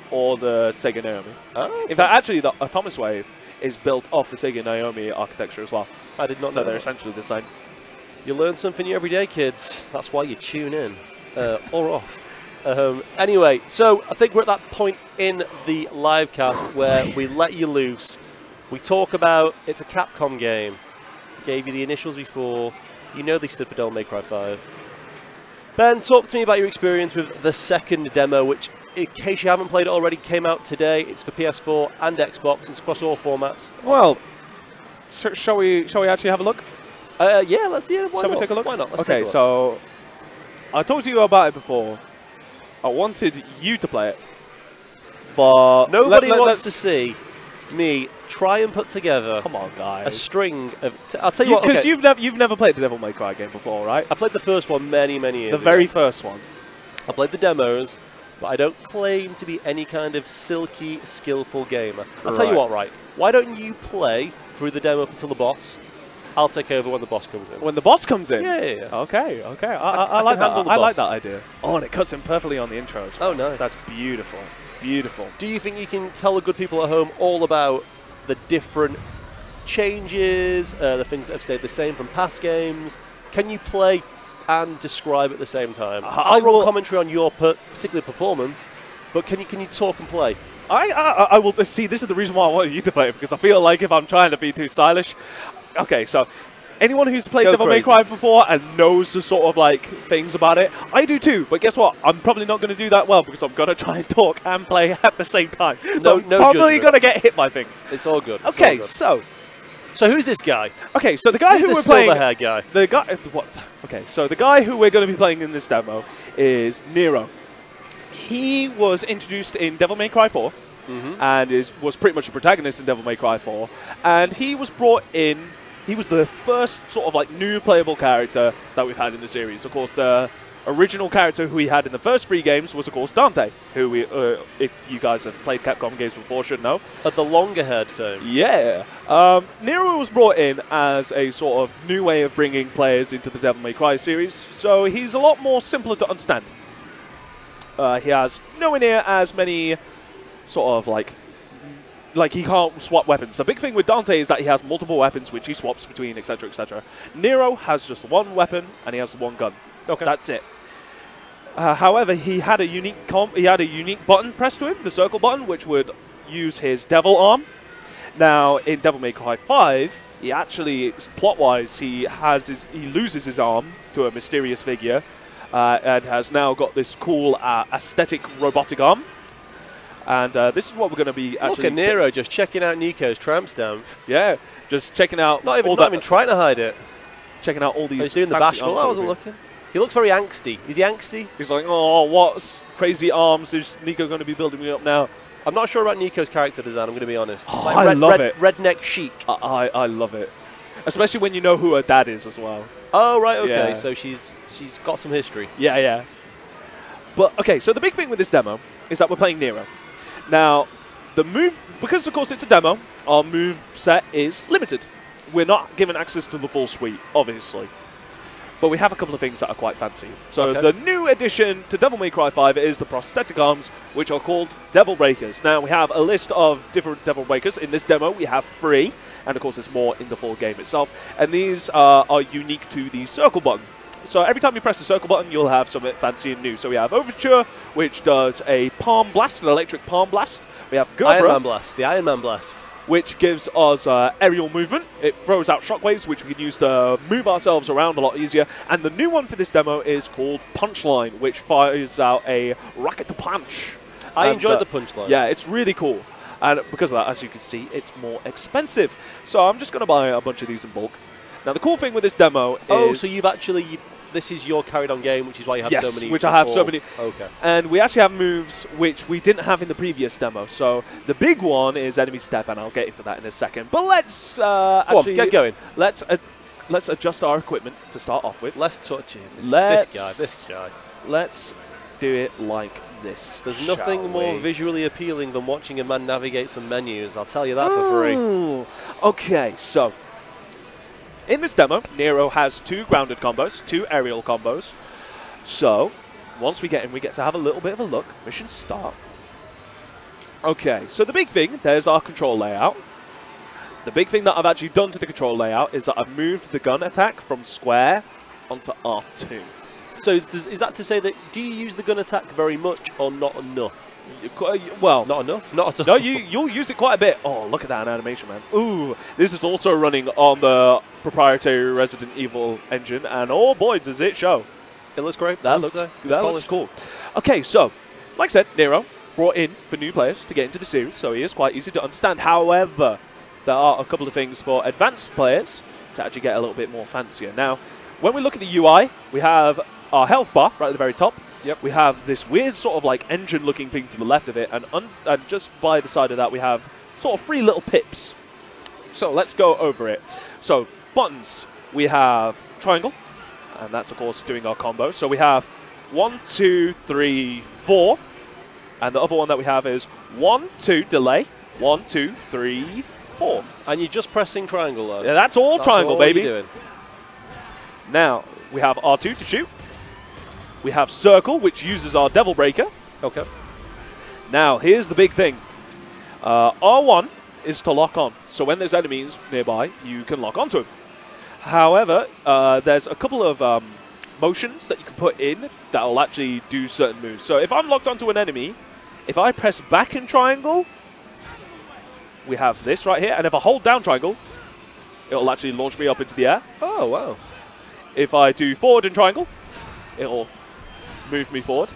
or the Sega Naomi. Oh, okay. In fact, actually, the Atomis Wave is built off the Sega Naomi architecture as well. I did not know. So they're essentially the same. You learn something new every day, kids. That's why you tune in or off. Anyway, so I think we're at that point in the live cast where we let you loose. We talk about it's a Capcom game. Gave you the initials before. You know they stood for Devil May Cry 5. Ben, talk to me about your experience with the second demo, which in case you haven't played it already, came out today. It's for PS4 and Xbox. It's across all formats. Well, shall we actually have a look? Yeah, let's. Yeah, why Shall not? we take a look? Why not? Let's Okay, take a look. so I talked to you about it before. I wanted you to play it, but Nobody wants let's to see me try and put together Come on, guys. a string of. I'll tell you what. Because Okay. you've never played the Devil May Cry game before, right? I played the first one many years The ago. very first one. I played the demos, but I don't claim to be any kind of silky, skillful gamer. I'll tell you Right. what, right? Why don't you play through the demo up until the boss? I'll take over when the boss comes in. When the boss comes in. Yeah. Okay. I like can that. handle the I like boss. that idea. Oh, and it cuts in perfectly on the intro as well. Oh, nice. That's beautiful. Beautiful. Do you think you can tell the good people at home all about the different changes, the things that have stayed the same from past games? Can you play and describe at the same time? I I'll run will- commentary on your particular performance, but can you talk and play? I will see. This is the reason why I wanted you to play it, because I feel like if I'm trying to be too stylish. Okay, so anyone who's played Go Devil May crazy. Cry before and knows the sort of like things about it, I do too. But guess what? I'm probably not going to do that well because I'm going to try and talk and play at the same time. So I'm no probably judgment. going to get hit by things. It's all good. It's Okay, all good. so who's this guy? the guy Who's who the we're playing. silver hair guy? The guy. What? Okay, so the guy who we're going to be playing in this demo is Nero. He was introduced in Devil May Cry 4 and was pretty much a protagonist in Devil May Cry 4. And he was brought in. He was the first sort of like new playable character that we've had in the series. Of course, the original character who we had in the first 3 games was, of course, Dante, who we, if you guys have played Capcom games before, should know. At the longer haired tone. Yeah. Nero was brought in as a sort of new way of bringing players into the Devil May Cry series, so he's a lot more simpler to understand. He has nowhere near as many sort of like he can't swap weapons. The big thing with Dante is that he has multiple weapons which he swaps between, etc., etc. Nero has just one weapon and he has one gun. Okay. That's it. However, he had a unique button pressed to him, the circle button, which would use his devil arm. Now, in Devil May Cry 5, he actually, plot-wise, he loses his arm to a mysterious figure, and has now got this cool aesthetic robotic arm. And this is what we're going to be actually. Look at Nero just checking out Nico's tramp stamp. Yeah, just checking out Not even all trying to hide it. checking out all these. He's doing the fancy bashful. arms I wasn't over here. looking. He looks very angsty. Is he angsty? He's like, oh, what crazy arms is Nico going to be building me up now? I'm not sure about Nico's character design, I'm going to be honest. It's Oh, like I love it. Redneck chic. I love it, especially when you know who her dad is as well. Oh, right, okay. Yeah. So she's got some history. Yeah. But okay, so the big thing with this demo is that we're playing Nero. Now, because of course it's a demo, our move set is limited. We're not given access to the full suite, obviously. But we have a couple of things that are quite fancy. So Okay. the new addition to Devil May Cry 5 is the prosthetic arms, which are called Devil Breakers. Now, we have a list of different Devil Breakers. In this demo, we have 3. And of course, there's more in the full game itself. And these are unique to the circle button. So every time you press the circle button, you'll have something fancy and new. So we have Overture, which does a palm blast, an electric palm blast. We have Iron Man Gerbera, Blast. The Iron Man Blast. which gives us aerial movement. It throws out shockwaves, which we can use to move ourselves around a lot easier. And the new one for this demo is called Punchline, which fires out a rocket to punch. I And, enjoyed the punchline. Yeah, it's really cool. And because of that, as you can see, it's more expensive. So I'm just going to buy a bunch of these in bulk. Now, the cool thing with this demo is... Oh, so you've actually... This is your carried on game, which is why you have Yes, so many... which I have so balls. many. Okay. And we actually have moves which we didn't have in the previous demo. So the big one is enemy step, and I'll get into that in a second. But let's Go actually on, get going. Let's adjust our equipment to start off with. Let's touch him. Let's- This guy. Let's do it like this. There's nothing more visually appealing than watching a man navigate some menus. I'll tell you that for free. Ooh. Okay, so in this demo, Nero has 2 grounded combos, 2 aerial combos. So once we get in, we get to have a little bit of a look. Mission start. Okay, so the big thing, there's our control layout. The big thing that I've actually done to the control layout is that I've moved the gun attack from square onto R2. So is that to say that do you use the gun attack very much or not enough? Well, Not enough? Not at no, all. you'll use it quite a bit. Oh, look at that animation, man. Ooh, this is also running on the proprietary Resident Evil engine, and oh boy, does it show. It looks great. That I'd looks say. that looks Polished. cool. Okay, so like I said, Nero brought in for new players to get into the series, so he is quite easy to understand. However, there are a couple of things for advanced players to actually get a little bit more fancier. Now, when we look at the UI, we have our health bar right at the very top. Yep. We have this weird sort of like engine-looking thing to the left of it, and just by the side of that, we have sort of 3 little pips. So let's go over it. So buttons, we have triangle, and that's of course doing our combo. So we have 1, 2, 3, 4, and the other one that we have is 1, 2, delay, 1, 2, 3, 4. And you're just pressing triangle, though. Yeah, that's all triangle, all baby. You're doing. Now we have R2 to shoot. We have circle, which uses our Devil Breaker. Okay. Now here's the big thing. R1 is to lock on. So when there's enemies nearby, you can lock onto them. However, there's a couple of motions that you can put in that will actually do certain moves. So if I'm locked onto an enemy, if I press back in triangle, we have this right here. And if I hold down triangle, it'll actually launch me up into the air. Oh, wow. If I do forward in triangle, it'll move me forward.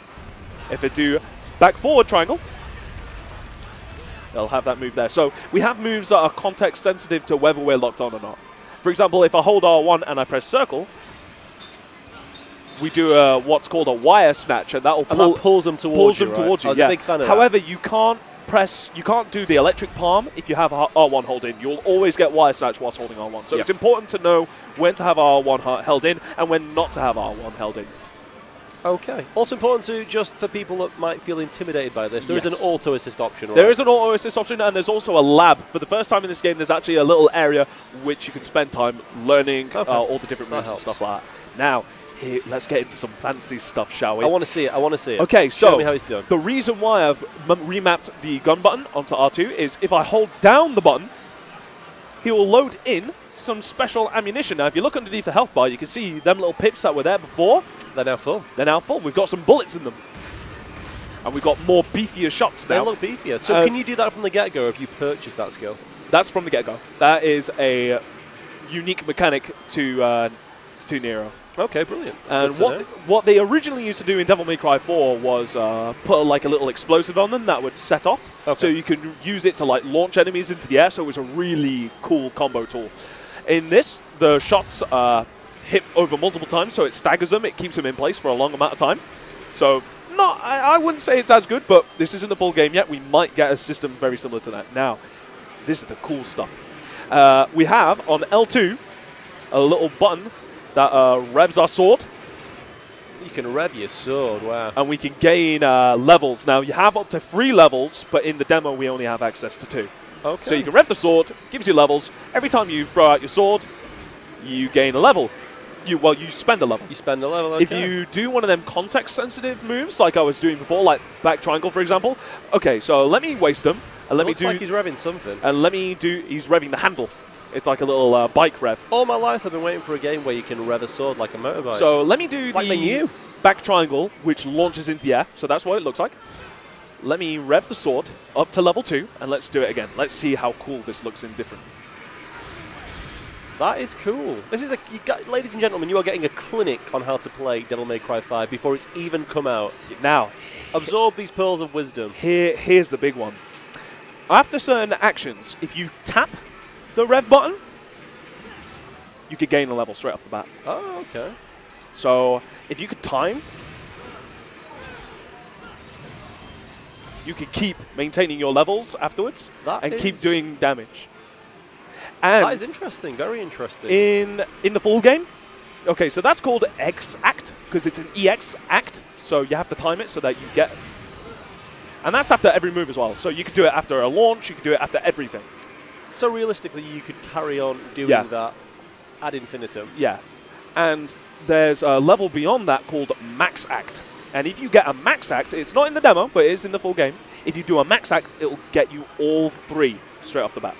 If I do back forward triangle, they'll have that move there. So we have moves that are context sensitive to whether we're locked on or not. For example, if I hold R1 and I press circle, we do what's called a wire snatch, and that pulls them towards you. Towards you. I was a big fan of However, you can't do the electric palm if you have R1 hold in. You'll always get wire snatch whilst holding R1. So it's important to know when to have R1 held in and when not to have R1 held in. Okay. Also important to, just for people that might feel intimidated by this, there is an auto assist option, right? There is an auto assist option, and there's also a lab. For the first time in this game, there's actually a little area which you can spend time learning all the different moves and stuff like that. Now, here, let's get into some fancy stuff, shall we? I want to see it. I want to see it. Okay, so show me how it's done. The reason why I've remapped the gun button onto R2 is if I hold down the button, he will load in some special ammunition. Now, if you look underneath the health bar, you can see them little pips that were there before. They're now full. They're now full. We've got some bullets in them. And we've got more beefier shots now. They look beefier. So can you do that from the get-go if you purchase that skill? That's from the get-go. That is a unique mechanic to Nero. Okay, brilliant. And what they originally used to do in Devil May Cry 4 was put like a little explosive on them that would set off. Okay. So you could use it to like launch enemies into the air. So it was a really cool combo tool. In this, the shots hit over multiple times, so it staggers them. It keeps them in place for a long amount of time. So I wouldn't say it's as good, but this isn't the full game yet. We might get a system very similar to that. Now, this is the cool stuff. We have on L2 a little button that revs our sword. You can rev your sword, wow. And we can gain levels. Now, you have up to 3 levels, but in the demo, we only have access to 2. Okay. So you can rev the sword, gives you levels. Every time you throw out your sword, you gain a level. You spend a level. You spend a level, okay. If you do one of them context-sensitive moves, like I was doing before, like back triangle, for example. Okay, so let me waste them. And let me do. Looks like he's revving something. And let me do. He's revving the handle. It's like a little bike rev. All my life I've been waiting for a game where you can rev a sword like a motorbike. So let me do the back triangle, which launches into the air. So that's what it looks like. Let me rev the sword up to level 2, and let's do it again. Let's see how cool this looks in different. That is cool. This is ladies and gentlemen, you are getting a clinic on how to play Devil May Cry 5 before it's even come out. Now, absorb these pearls of wisdom. Here's the big one. After certain actions, if you tap the rev button, you could gain a level straight off the bat. Oh, okay. So if you could time, you could keep maintaining your levels afterwards and keep doing damage. And that is interesting, very interesting. In the full game, okay, so that's called X Act because it's an EX Act. So you have to time it so that you get, and that's after every move as well. So you could do it after a launch, you could do it after everything. So realistically, you could carry on doing that ad infinitum. Yeah, and there's a level beyond that called Max Act. And if you get a Max Act, it's not in the demo, but it is in the full game. If you do a Max Act, it'll get you all 3 straight off the bat.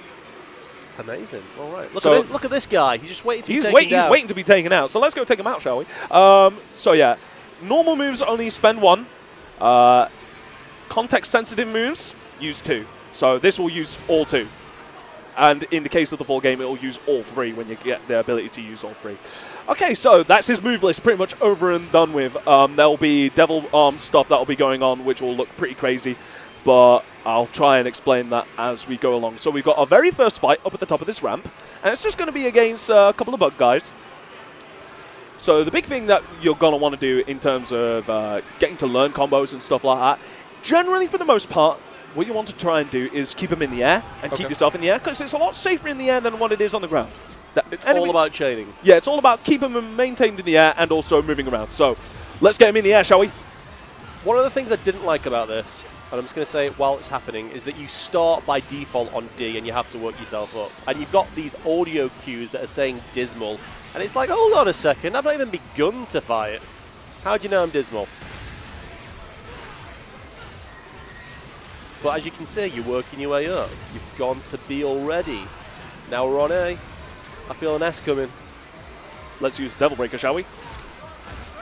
Amazing. All right. Look at this guy. He's just waiting to be taken out. He's waiting to be taken out. So let's go take him out, shall we? So yeah, normal moves only spend 1. Context-sensitive moves use 2. So this will use all 2. And in the case of the full game, it will use all 3 when you get the ability to use all 3. Okay, so that's his move list pretty much over and done with. There'll be Devil Arm stuff that will be going on, which will look pretty crazy, but I'll try and explain that as we go along. So we've got our very first fight up at the top of this ramp, and it's just going to be against a couple of bug guys. So the big thing that you're going to want to do in terms of getting to learn combos and stuff like that, generally for the most part, what you want to try and do is keep them in the air and keep yourself in the air, because it's a lot safer in the air than what it is on the ground. It's all about chaining. Yeah, it's all about keeping them maintained in the air and also moving around. So let's get them in the air, shall we? One of the things I didn't like about this, and I'm just going to say it while it's happening, is that you start by default on D and you have to work yourself up. And you've got these audio cues that are saying dismal. And it's like, hold on a second, I've not even begun to fight. How do you know I'm dismal? But as you can see, you're working your way up. You've gone to B already. Now we're on A. I feel an S coming. Let's use Devil Breaker, shall we?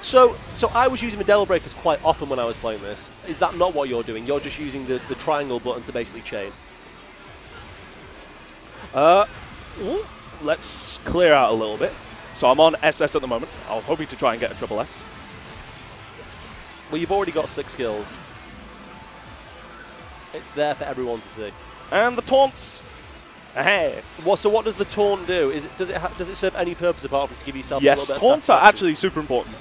So I was using the Devil Breakers quite often when I was playing this. Is that not what you're doing? You're just using the triangle button to basically chain. Let's clear out a little bit. So I'm on SS at the moment. I was hoping to try and get a triple S. Well, you've already got 6 skills. It's there for everyone to see. And the taunts. Hey. So what does the taunt do? Does it serve any purpose apart from to give yourself a little bit of Yes, taunts are actually super important.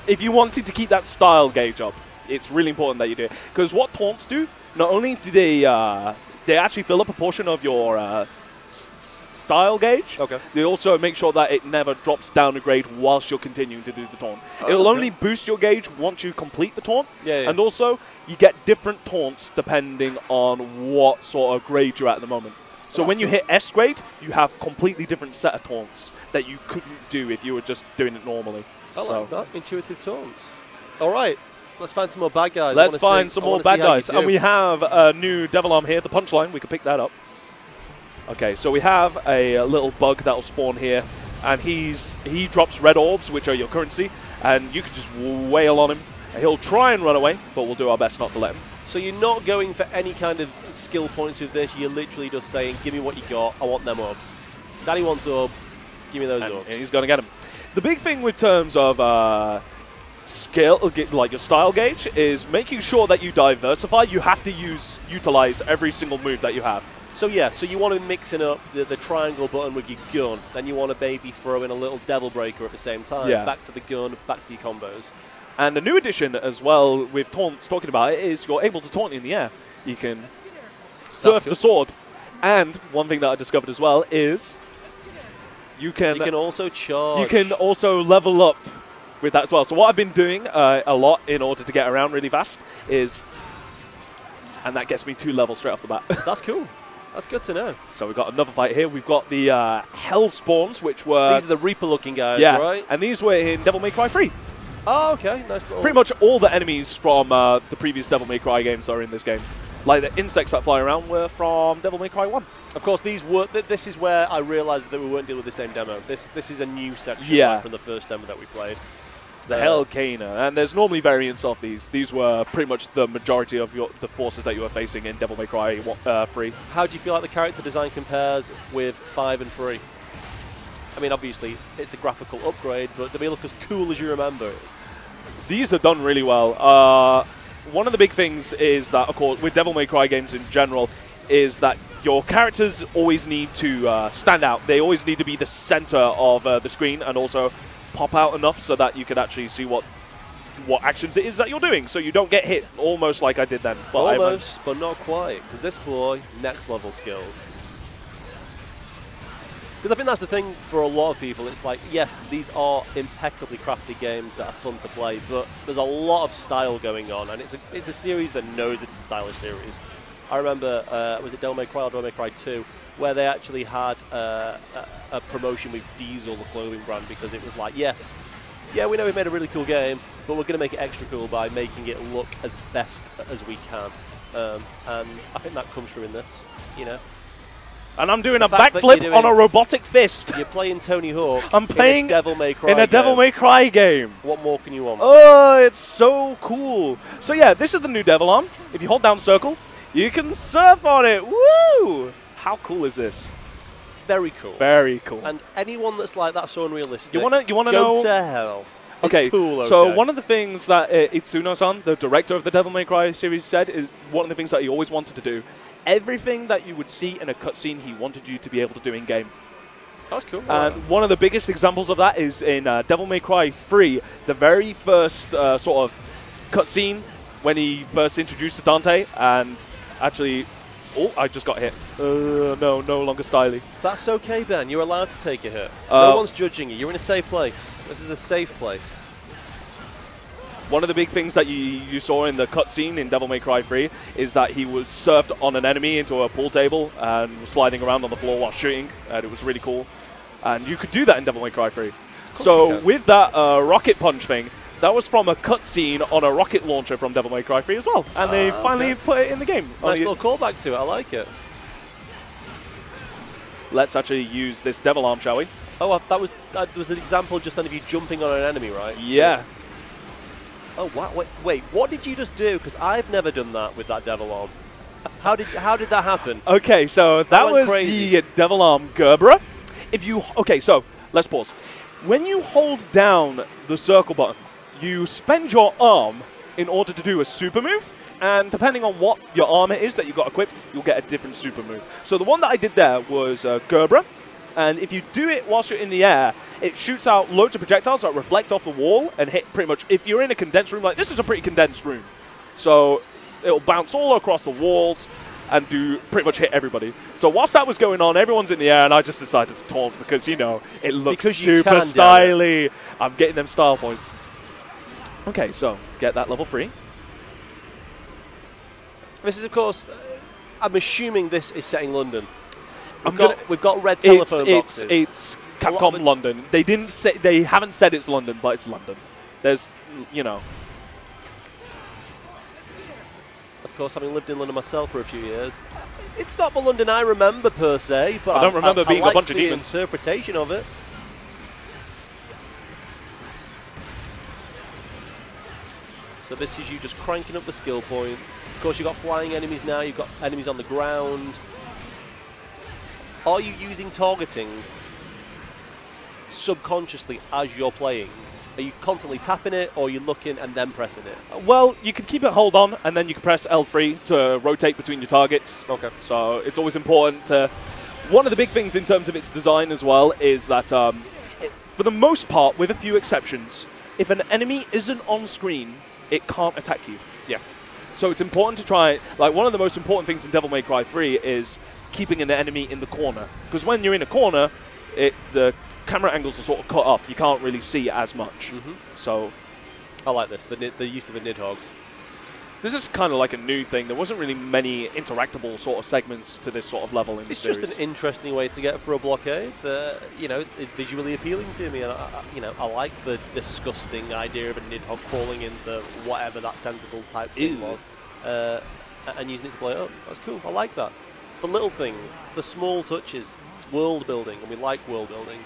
If you wanted to keep that style gauge up, it's really important that you do it. Because what taunts do, not only do they actually fill up a portion of your style gauge, they also make sure that it never drops down a grade whilst you're continuing to do the taunt. It'll only boost your gauge once you complete the taunt. And also, you get different taunts depending on what sort of grade you're at the moment. So when you hit S grade, you have completely different set of taunts that you couldn't do if you were just doing it normally. I like that. Intuitive taunts. All right. Let's find some more bad guys. Let's find some more bad guys. And we have a new Devil Arm here, the punchline. We can pick that up. Okay, so we have a little bug that'll spawn here. And he drops red orbs, which are your currency. And you can just wail on him. He'll try and run away, but we'll do our best not to let him. So you're not going for any kind of skill points with this. You're literally just saying, give me what you got. I want them orbs. Daddy wants orbs. Give me those orbs. And he's going to get them. The big thing with terms of skill, like your style gauge, is making sure that you diversify. You have to utilize every single move that you have. So yeah, so you want to be mixing up the triangle button with your gun. Then you want to maybe throw in a little Devil Breaker at the same time. Yeah. Back to the gun, back to your combos. And a new addition as well with taunts, talking about it, is you're able to taunt in the air. You can surf the sword. And one thing that I discovered as well is you can also charge. You can also level up with that as well. So what I've been doing a lot in order to get around really fast is, and that gets me 2 levels straight off the bat. That's cool. That's good to know. So we've got another fight here. We've got the Hell Spawns, which were... These are the Reaper-looking guys, right? And these were in Devil May Cry 3. Oh, okay. Nice little... Pretty much all the enemies from the previous Devil May Cry games are in this game. Like the insects that fly around were from Devil May Cry 1. Of course, these were. This is where I realised that we weren't dealing with the same demo. This is a new section from the first demo that we played. The Hellcana, and there's normally variants of these. These were pretty much the majority of the forces that you were facing in Devil May Cry 3. How do you feel like the character design compares with 5 and 3? I mean, obviously, it's a graphical upgrade, but do they look as cool as you remember? These are done really well. One of the big things is that, of course, with Devil May Cry games in general, is that your characters always need to stand out. They always need to be the center of the screen and also pop out enough so that you can actually see what actions it is that you're doing, so you don't get hit almost like I did then. But almost, but not quite, because this boy, next level skills. Because I think that's the thing for a lot of people. It's like, yes, these are impeccably crafted games that are fun to play, but there's a lot of style going on, and it's a series that knows it's a stylish series. I remember, was it Devil May Cry or Devil May Cry 2, where they actually had a promotion with Diesel, the clothing brand, because it was like, yes, yeah, we know we've made a really cool game, but we're going to make it extra cool by making it look as best as we can. And I think that comes through in this, you know. And I'm doing a backflip on a robotic fist. You're playing Tony Hawk. I'm playing in a Devil May Cry in a Devil May Cry game. What more can you want? Oh, it's so cool. So yeah, this is the new Devil Arm. If you hold down circle, you can surf on it. Woo! How cool is this? It's very cool. Very cool. And anyone that's like that's so unrealistic, You wanna go know? to hell. Okay, It's cool, okay. So one of the things that Itsuno-san, the director of the Devil May Cry series, said is one of the things that he always wanted to do. Everything that you would see in a cutscene, he wanted you to be able to do in game. That's cool. And one of the biggest examples of that is in Devil May Cry 3, the very first sort of cutscene when he first introduced to Dante, and actually, oh, I just got hit. No longer styly. That's okay, Ben. You're allowed to take a hit. No one's judging you. You're in a safe place. This is a safe place. One of the big things that you saw in the cutscene in Devil May Cry 3 is that he was surfed on an enemy into a pool table and was sliding around on the floor while shooting, and it was really cool. And you could do that in Devil May Cry 3. So with that rocket punch thing, that was from a cutscene on a rocket launcher from Devil May Cry 3 as well. And they finally put it in the game. Nice little callback to it. I like it. Let's actually use this Devil Arm, shall we? Oh, that was an example just then of you jumping on an enemy, right? Yeah. So, oh, wow. Wait, what did you just do? Because I've never done that with that Devil Arm. How did that happen? Okay, so that was the Devil Arm Gerbera. Okay, so let's pause. When you hold down the circle button, you spend your arm in order to do a super move. And depending on what your armor is that you got equipped, you'll get a different super move. So the one that I did there was Gerbera. And if you do it whilst you're in the air, it shoots out loads of projectiles that reflect off the wall and hit pretty much, if you're in a condensed room, like this is a pretty condensed room. So it'll bounce all across the walls and do pretty much hit everybody. So whilst that was going on, everyone's in the air, and I just decided to taunt because, you know, it looks super styly. I'm getting them style points. Okay, so get that level 3. This is, of course, I'm assuming this is set in London. We've got red telephone boxes. It's Capcom London. They didn't say, they haven't said it's London, but it's London. There's, you know. Of course, having lived in London myself for a few years, it's not the London I remember per se, but I don't remember being like a bunch of the demons. Interpretation of it. So this is you just cranking up the skill points. Of course, you've got flying enemies now. You've got enemies on the ground. Are you using targeting subconsciously as you're playing? Are you constantly tapping it, or are you looking and then pressing it? Well, you can keep it hold on, and then you can press L3 to rotate between your targets. Okay. So it's always important to... One of the big things in terms of its design as well is that, for the most part, with a few exceptions, if an enemy isn't on screen, it can't attack you. Yeah. So it's important to try... Like, one of the most important things in Devil May Cry 3 is keeping an enemy in the corner. Because when you're in a corner, the camera angles are sort of cut off. You can't really see as much. So I like this, the use of the Nidhogg. This is kind of like a new thing. There wasn't really many interactable sort of segments to this sort of level in the series. It's just an interesting way to get through a blockade. You know, it's visually appealing to me, and you know, I like the disgusting idea of a Nidhogg crawling into whatever that tentacle type thing was, and using it to blow it up. That's cool. I like that. It's the little things. It's the small touches. It's world building, and we like world building.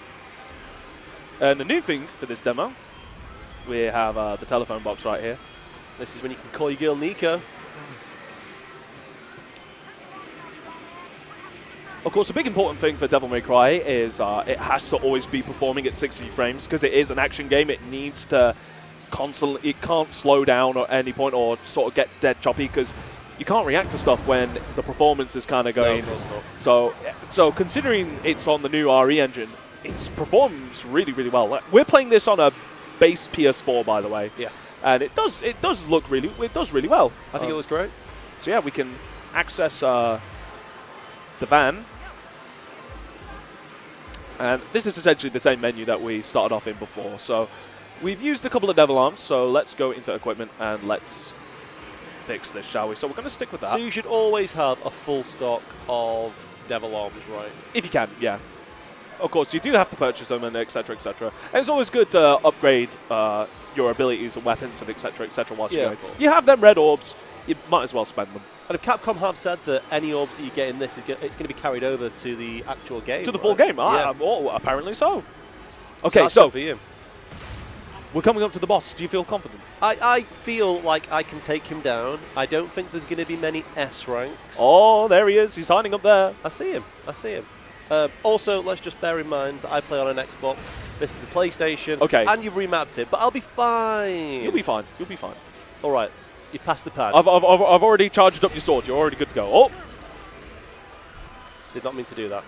And the new thing for this demo, we have the telephone box right here. This is when you can call your girl Nico. Of course, a big important thing for Devil May Cry is it has to always be performing at 60 frames because it is an action game. It needs to constantly, it can't slow down at any point or sort of get dead choppy because you can't react to stuff when the performance is kind of going. No, of course not. So considering it's on the new RE engine, it performs really, really well. We're playing this on a base PS4, by the way. Yes. And it does look really well. I think it looks great. So yeah, we can access the van. And this is essentially the same menu that we started off in before. So we've used a couple of Devil Arms, so let's go into equipment and let's fix this, shall we? So we're going to stick with that. So you should always have a full stock of Devil Arms, right? If you can, yeah. Of course, you do have to purchase them and etc, etc. And it's always good to upgrade your abilities and weapons and etc, etc whilst you're going. You have them red orbs, you might as well spend them. And if Capcom have said that any orbs that you get in this, it's going to be carried over to the actual game. To the full game? Yeah. Well, apparently so. Okay, so for you. We're coming up to the boss. Do you feel confident? I feel like I can take him down. I don't think there's going to be many S ranks. Oh, there he is. He's hiding up there. I see him. I see him. Also, let's just bear in mind that I play on an Xbox. This is the PlayStation. Okay. And you've remapped it, but I'll be fine. You'll be fine. You'll be fine. All right. You passed the pad. I've already charged up your sword. You're already good to go. Oh! Did not mean to do that.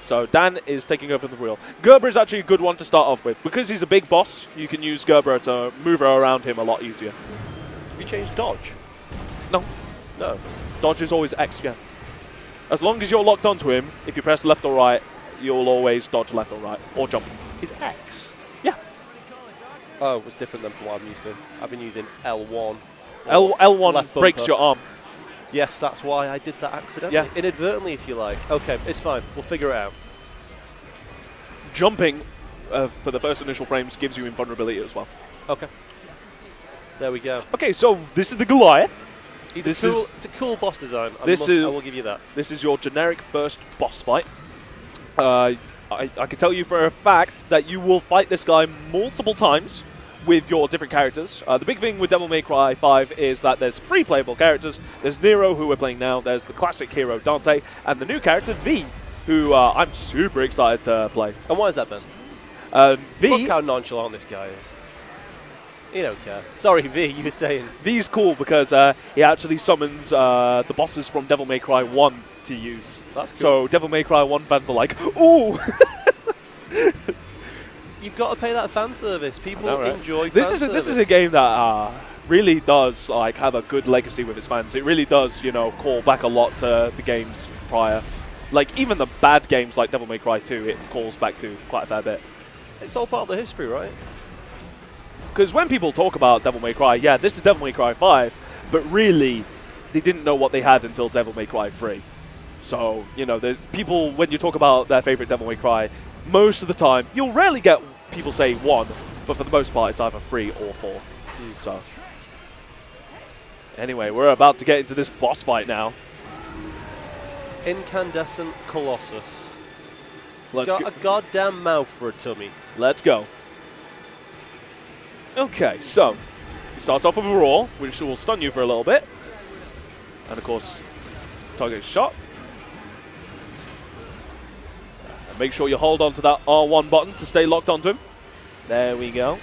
So Dan is taking over the wheel. Gerber is actually a good one to start off with. Because he's a big boss, you can use Gerber to move around him a lot easier. Have you changed dodge? No. No. Dodge is always X again. As long as you're locked onto him, if you press left or right, you'll always dodge left or right, or jump. Is X? Yeah. Oh, it's different than from what I'm used to. I've been using L1. L1 left breaks bumper. your arm. Yes, that's why I did that accidentally. Yeah. Inadvertently, if you like. Okay, it's fine. We'll figure it out. Jumping for the first initial frames gives you invulnerability as well. Okay. There we go. Okay, so this is the Goliath. It's a cool boss design. I will give you that. This is your generic first boss fight. I can tell you for a fact that you will fight this guy multiple times with your different characters. The big thing with Devil May Cry 5 is that there's 3 playable characters. There's Nero, who we're playing now. There's the classic hero, Dante. And the new character, V, who I'm super excited to play. And why is that, Ben? V, Look how nonchalant this guy is. You don't care. Sorry, V, you were saying. V's cool because he actually summons the bosses from Devil May Cry 1 to use. That's cool. So Devil May Cry 1 fans are like, ooh! You've got to pay that fan service. People enjoy this fan is service. This is a game that really does like have a good legacy with its fans. It really does, you know, call back a lot to the games prior. Like even the bad games like Devil May Cry 2, it calls back to quite a fair bit. It's all part of the history, right? Because when people talk about Devil May Cry, yeah, this is Devil May Cry 5, but really, they didn't know what they had until Devil May Cry 3. So, you know, there's people, when you talk about their favorite Devil May Cry, most of the time, you'll rarely get people say 1, but for the most part, it's either 3 or 4. So, anyway, we're about to get into this boss fight now. Incandescent Colossus. He's Let's got a goddamn mouth for a tummy. Let's go. Okay, so he starts off with a roar, which will stun you for a little bit. And of course, target shot. And make sure you hold on to that R1 button to stay locked onto him. There we go.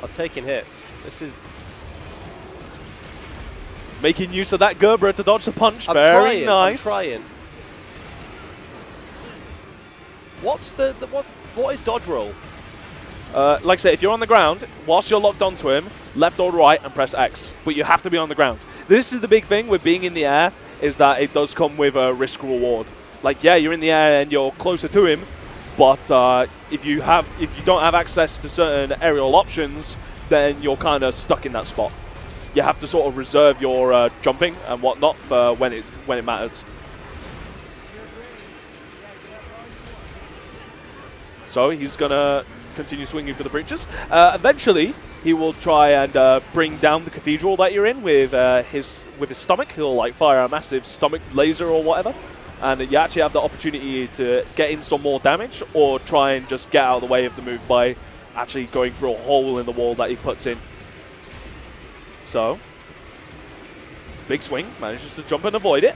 I'm taking hits. This is... Making use of that Gerber to dodge the punch. I'm Very trying, nice. I'm trying. What is dodge roll? Like I said, if you're on the ground, whilst you're locked onto him, left or right and press X. But you have to be on the ground. This is the big thing with being in the air, is that it does come with a risk reward. Like, yeah, you're in the air and you're closer to him, but if you don't have access to certain aerial options, then you're kind of stuck in that spot. You have to sort of reserve your jumping and whatnot for when it matters. So he's gonna continue swinging for the breaches. Eventually, he will try and bring down the cathedral that you're in with his stomach. He'll like fire a massive stomach laser or whatever, and you actually have the opportunity to get in some more damage or try and just get out of the way of the move by actually going through a hole in the wall that he puts in. So, big swing, manages to jump and avoid it.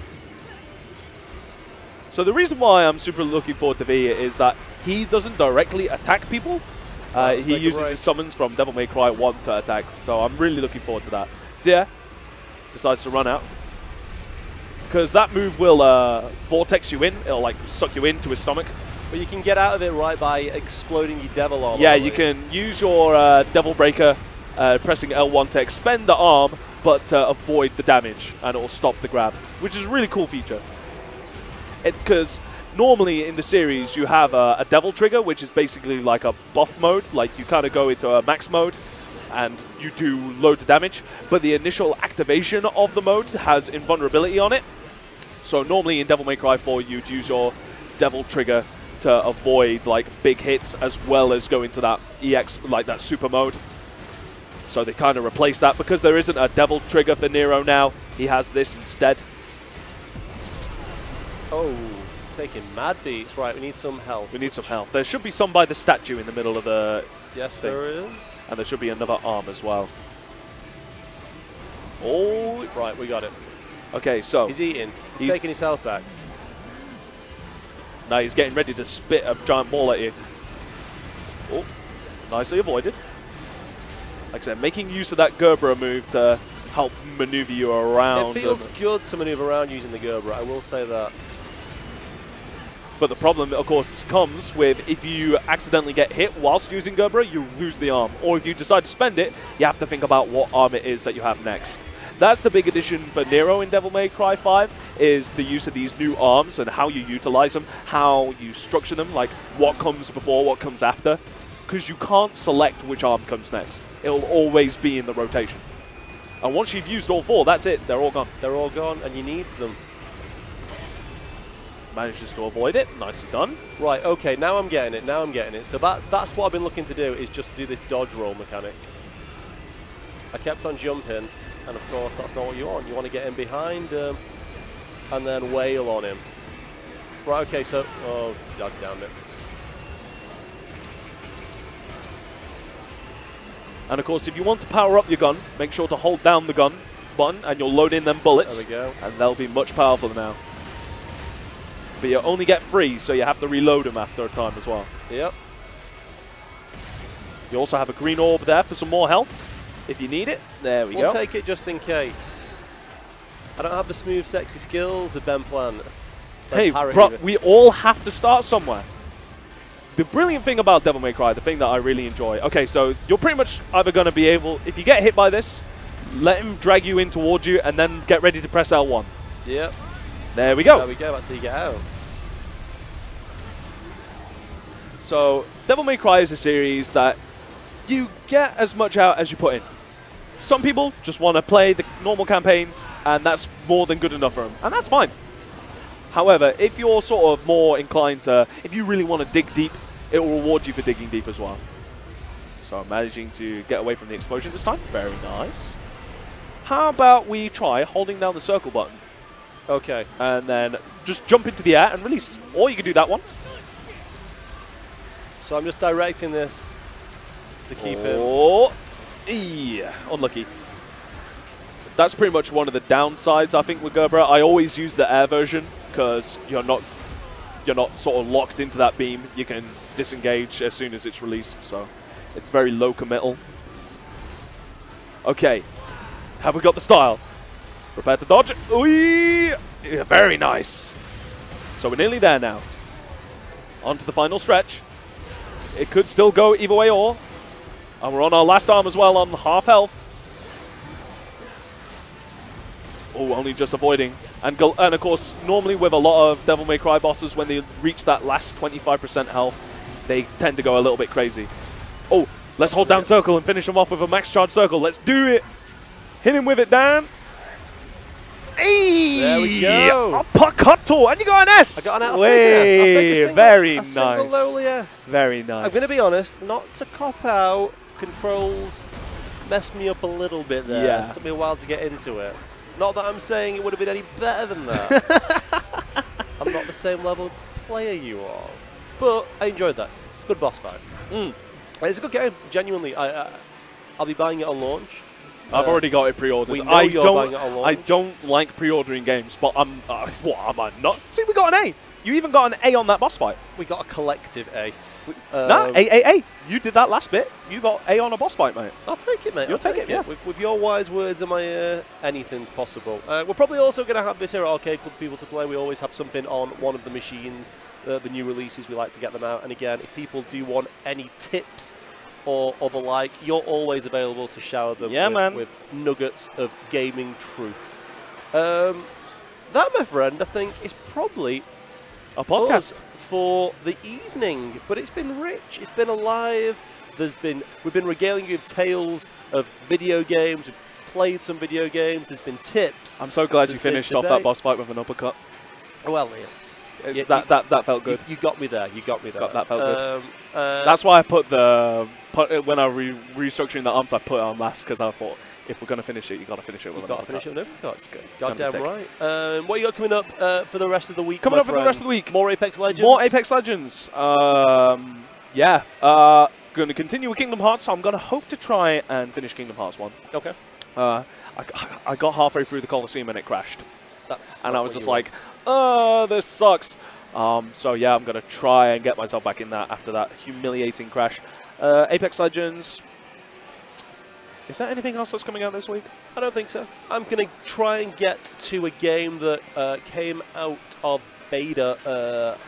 So the reason why I'm super looking forward to V is that he doesn't directly attack people. He uses his summons from Devil May Cry 1 to attack. So I'm really looking forward to that. So yeah, decides to run out. Because that move will vortex you in. It'll like suck you into his stomach. But you can get out of it right by exploding your devil arm. Yeah, you can use your Devil Breaker, pressing L1 to expend the arm, but avoid the damage, and it will stop the grab, which is a really cool feature. Because normally in the series you have a Devil Trigger, which is basically like a buff mode, like you kind of go into a max mode and you do loads of damage, but the initial activation of the mode has invulnerability on it. So normally in Devil May Cry 4 you'd use your Devil Trigger to avoid like big hits as well as go into that EX, like that super mode. So they kind of replace that. Because there isn't a Devil Trigger for Nero now, he has this instead. Oh, taking mad beats. Right, we need some health. We need some health. There should be some by the statue in the middle of the Yes, thing. there is. And there should be another arm as well. Oh, Right, we got it. okay, so He's eating. He's taking his health back. Now he's getting ready to spit a giant ball at you. Oh, nicely avoided. Like I said, making use of that Gerbera move to help maneuver you around. It feels good to maneuver around using the Gerbera, I will say that. But the problem, of course, comes with if you accidentally get hit whilst using Gerbera, you lose the arm. Or if you decide to spend it, you have to think about what arm it is that you have next. That's the big addition for Nero in Devil May Cry 5, is the use of these new arms and how you utilize them, how you structure them, like what comes before, what comes after. Because you can't select which arm comes next. It'll always be in the rotation. And once you've used all 4, that's it. They're all gone. They're all gone, and you need them. Manages to avoid it. Nicely done. Right, okay, now I'm getting it. Now I'm getting it. So that's what I've been looking to do, is just do this dodge roll mechanic. I kept on jumping, and of course that's not what you want. You want to get in behind him and then wail on him. Right, okay, so... Oh, god damn it. And of course, if you want to power up your gun, make sure to hold down the gun button and you'll load in them bullets. There we go. And they'll be much powerful now. But you only get 3, so you have to reload them after a time as well. Yep. You also have a green orb there for some more health, if you need it. There we go. We'll take it just in case. I don't have the smooth, sexy skills of Ben Plant. Hey, bro, we all have to start somewhere. The brilliant thing about Devil May Cry, the thing that I really enjoy, okay, so you're pretty much either going to be able, if you get hit by this, let him drag you in towards you and then get ready to press L1. Yep. There we go. There we go, that's how you get out. So, Devil May Cry is a series that you get as much out as you put in. Some people just want to play the normal campaign, and that's more than good enough for them, and that's fine. However, if you're sort of more inclined to, if you really want to dig deep, it will reward you for digging deep as well. So I'm managing to get away from the explosion this time. Very nice. How about we try holding down the circle button? Okay. And then just jump into the air and release. Or you can do that one. So I'm just directing this to keep him. Oh, yeah, unlucky. That's pretty much one of the downsides, I think, with Gerbera. I always use the air version because you're not sort of locked into that beam. You can disengage as soon as it's released, so it's very low committal. Okay, have we got the style? Prepare to dodge. Ooh, yeah, very nice. So we're nearly there now. On to the final stretch. It could still go either way or. And we're on our last arm as well on half health. Oh, only just avoiding. And of course, normally with a lot of Devil May Cry bosses, when they reach that last 25% health, they tend to go a little bit crazy. Oh, let's hold down circle and finish them off with a max charge circle. Let's do it. Hit him with it, Dan. Hey! There we go. Uppercut, and you got an S. I got an S. I'll take a single, very nice. Single lowly S. Very nice. I'm going to be honest, not to cop out, controls messed me up a little bit there. Yeah. It took me a while to get into it. Not that I'm saying it would have been any better than that. I'm not the same level player you are. But I enjoyed that. It's a good boss fight. It's a good game, genuinely. I'll be buying it on launch. I've already got it pre-ordered. I don't like pre-ordering games, but I'm what am I not? See, we got an A. You even got an A on that boss fight. We got a collective A. No, A. You did that last bit. You got A on a boss fight, mate. I'll take it, mate. You'll take it, yeah. With your wise words in my ear, anything's possible. We're probably also going to have this here at Arcade Club for people to play. We always have something on one of the machines, the new releases. We like to get them out. And again, if people do want any tips or the like, you're always available to shower them with nuggets of gaming truth. That, my friend, I think is probably a podcast for the evening, but it's been rich, it's been alive. We've been regaling you with tales of video games. We've played some video games. There's been tips. I'm so glad you finished off that boss fight with an uppercut. Well, yeah, that felt good. You got me there. You got me there. That felt good. That's why I put when I restructuring the arms, I put it on last because I thought if we're going to finish it, you got to finish it with an uppercut. Got to finish it with an uppercut. It's good. Goddamn right. What you got coming up for the rest of the week? Coming up for the rest of the week. More Apex Legends. More Apex Legends. Yeah. Going to continue with Kingdom Hearts. So I'm going to hope to try and finish Kingdom Hearts 1. Okay. I got halfway through the Colosseum and it crashed. And I was just like, this sucks. So yeah, I'm going to try and get myself back in that after that humiliating crash. Apex Legends. Is there anything else that's coming out this week? I don't think so. I'm going to try and get to a game that came out of beta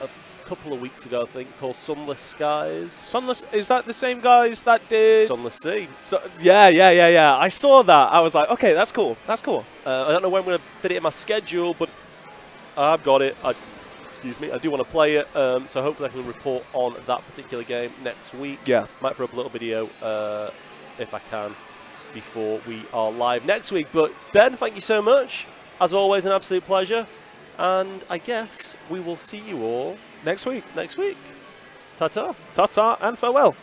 a couple of weeks ago, I think, called Sunless Skies. Sunless, is that the same guys that did Sunless Sea? So, yeah. I saw that. I was like, okay, that's cool. That's cool. I don't know when I'm going to fit it in my schedule, but I've got it. Excuse me. I do want to play it, so hopefully I can report on that particular game next week. Yeah. Might throw up a little video if I can before we are live next week. But Ben, thank you so much. As always, an absolute pleasure. And I guess we will see you all Next week. Ta-ta. Ta-ta and farewell.